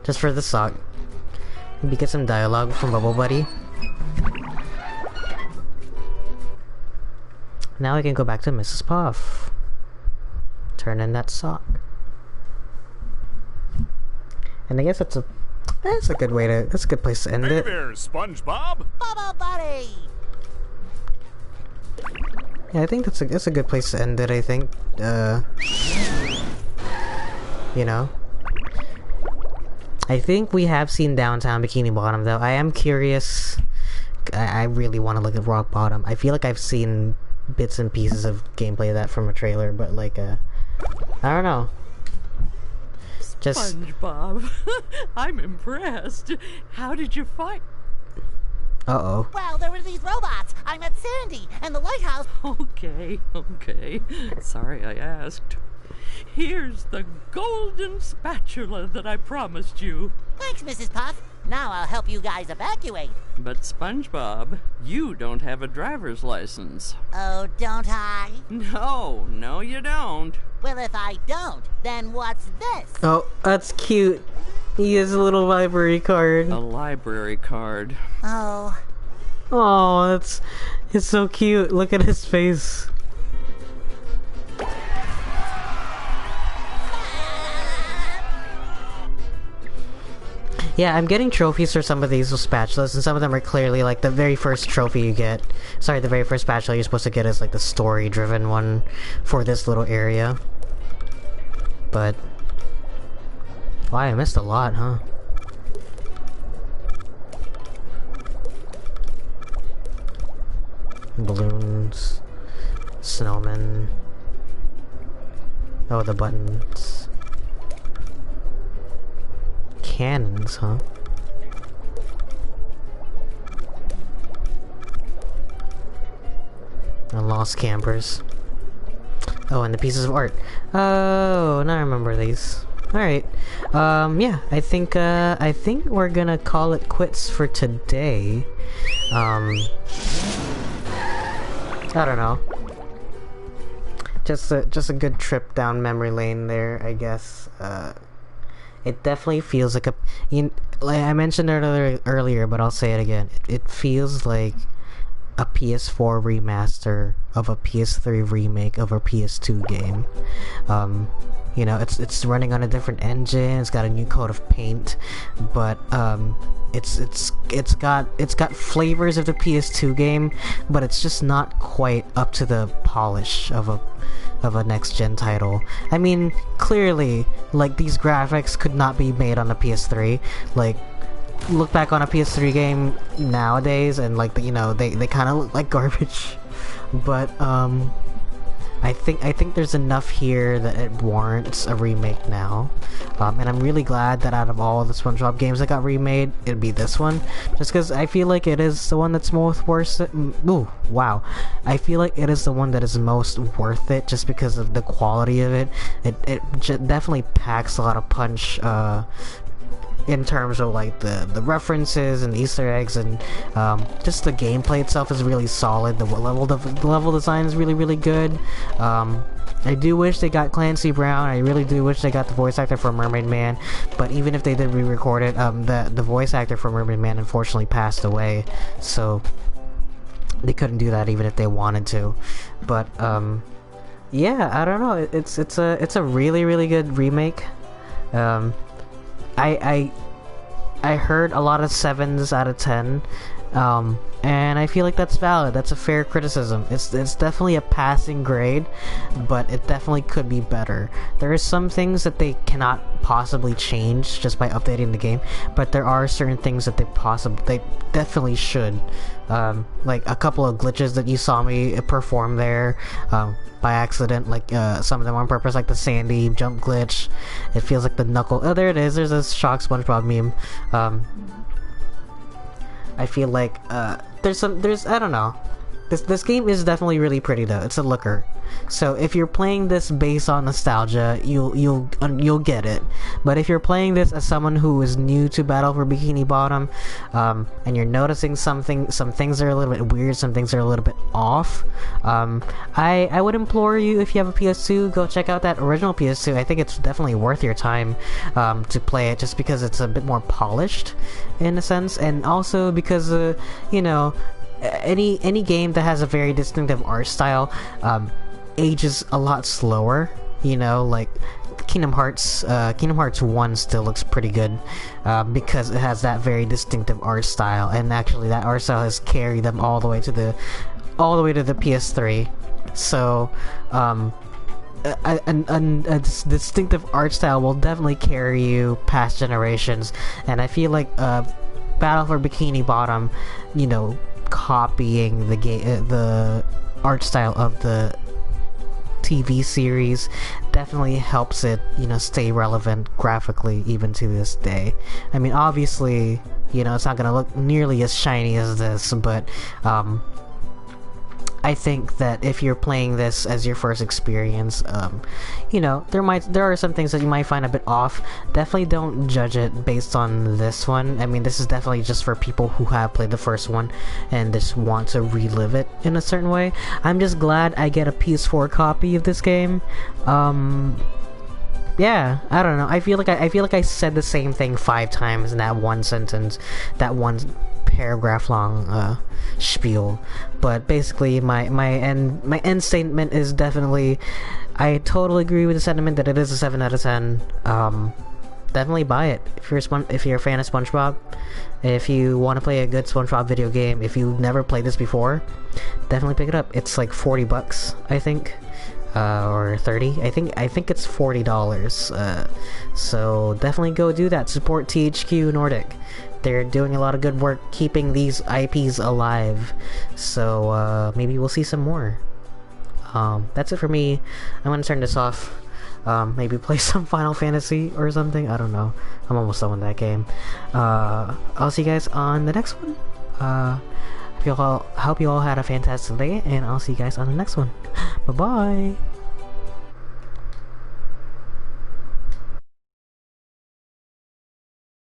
Just for the sock. Maybe get some dialogue from Bubble Buddy. Now we can go back to Mrs. Puff. Turn in that sock. And I guess that's a good way to, that's a good place to end it. Hey there, SpongeBob. Bubble Buddy. Yeah, I think that's a good place to end it, I think. You know. I think we have seen downtown Bikini Bottom though. I am curious. I really want to look at Rock Bottom. I feel like I've seen bits and pieces of gameplay of that from a trailer, but like I don't know. Just SpongeBob, I'm impressed. How did you fight? Uh-oh. Well, there were these robots. I met Sandy and the lighthouse. Okay. Sorry I asked. Here's the golden spatula that I promised you. Thanks, Mrs. Puff. Now I'll help you guys evacuate. But SpongeBob, you don't have a driver's license. Oh, don't I? No, you don't. Well, if I don't, then what's this? Oh, that's cute. He has a little library card. A library card. Oh. Oh, it's so cute. Look at his face. Yeah, I'm getting trophies for some of these with spatulas, and some of them are clearly like the very first trophy you get. Sorry, the very first spatula you're supposed to get is like the story-driven one for this little area. But wow, I missed a lot, huh? Balloons, snowmen. Oh, the buttons. Cannons, huh? And lost campers. Oh, and the pieces of art. Oh, now I remember these. Alright. Yeah, I think we're gonna call it quits for today. I don't know. Just a good trip down memory lane there, I guess. It definitely feels like like I mentioned it earlier, but I'll say it again. It feels like a PS4 remaster of a PS3 remake of a PS2 game. You know, it's running on a different engine. It's got a new coat of paint, but it's got flavors of the PS2 game, but it's just not quite up to the polish of a next-gen title. I mean, clearly, like, these graphics could not be made on the PS3. Like, look back on a PS3 game nowadays and like you know they kind of look like garbage, but I think there's enough here that it warrants a remake now, and I'm really glad that out of all the SpongeBob games that got remade, it'd be this one, just because I feel like it is the one that's most worth it. Ooh, wow! I feel like it is the one that is most worth it, just because of the quality of it. It definitely packs a lot of punch. In terms of like the references and Easter eggs, and just the gameplay itself is really solid. The level design is really good. I do wish they got Clancy Brown. I really do wish they got the voice actor for Mermaid Man. But even if they did re-record it, the voice actor for Mermaid Man unfortunately passed away, so they couldn't do that even if they wanted to. But yeah, I don't know. It's a really good remake. I heard a lot of 7s out of 10, and I feel like that's valid. That's a fair criticism. It's definitely a passing grade, but it definitely could be better. There are some things that they cannot possibly change just by updating the game, but there are certain things that they definitely should. Like a couple of glitches that you saw me perform there by accident, like some of them on purpose, like the Sandy jump glitch. It feels like the knuckle. Oh, there it is. There's a shock SpongeBob meme. I feel like there's I don't know. This game is definitely really pretty though. It's a looker. So if you're playing this based on nostalgia, you'll get it. But if you're playing this as someone who is new to Battle for Bikini Bottom, and you're noticing some things are a little bit weird, some things are a little bit off, I would implore you, if you have a PS2, go check out that original PS2. I think it's definitely worth your time to play it, just because it's a bit more polished in a sense, and also because you know, any game that has a very distinctive art style ages a lot slower. You know, like Kingdom Hearts 1 still looks pretty good because it has that very distinctive art style, and actually that art style has carried them all the way to the PS3. So a distinctive art style will definitely carry you past generations, and I feel like Battle for Bikini Bottom, you know, copying the art style of the TV series definitely helps it, you know, stay relevant graphically even to this day. I mean, obviously, you know, it's not gonna look nearly as shiny as this, but I think that if you're playing this as your first experience, you know, there are some things that you might find a bit off. Definitely don't judge it based on this one. I mean, this is definitely just for people who have played the first one and just want to relive it in a certain way. I'm just glad I get a PS4 copy of this game. Yeah, I don't know. I feel like I said the same thing 5 times in that one sentence, that one paragraph long spiel. But basically my end statement is definitely, I totally agree with the sentiment that it is a 7 out of 10. Definitely buy it if you're a fan of SpongeBob. If you want to play a good SpongeBob video game, if you've never played this before, definitely pick it up. It's like $40, I think. Or 30. I think it's $40. So definitely go do that. Support THQ Nordic. They're doing a lot of good work keeping these IPs alive. So maybe we'll see some more. That's it for me. I'm gonna turn this off. Maybe play some Final Fantasy or something. I don't know. I'm almost done with that game. I'll see you guys on the next one. Hope you all had a fantastic day, and I'll see you guys on the next one. Bye bye.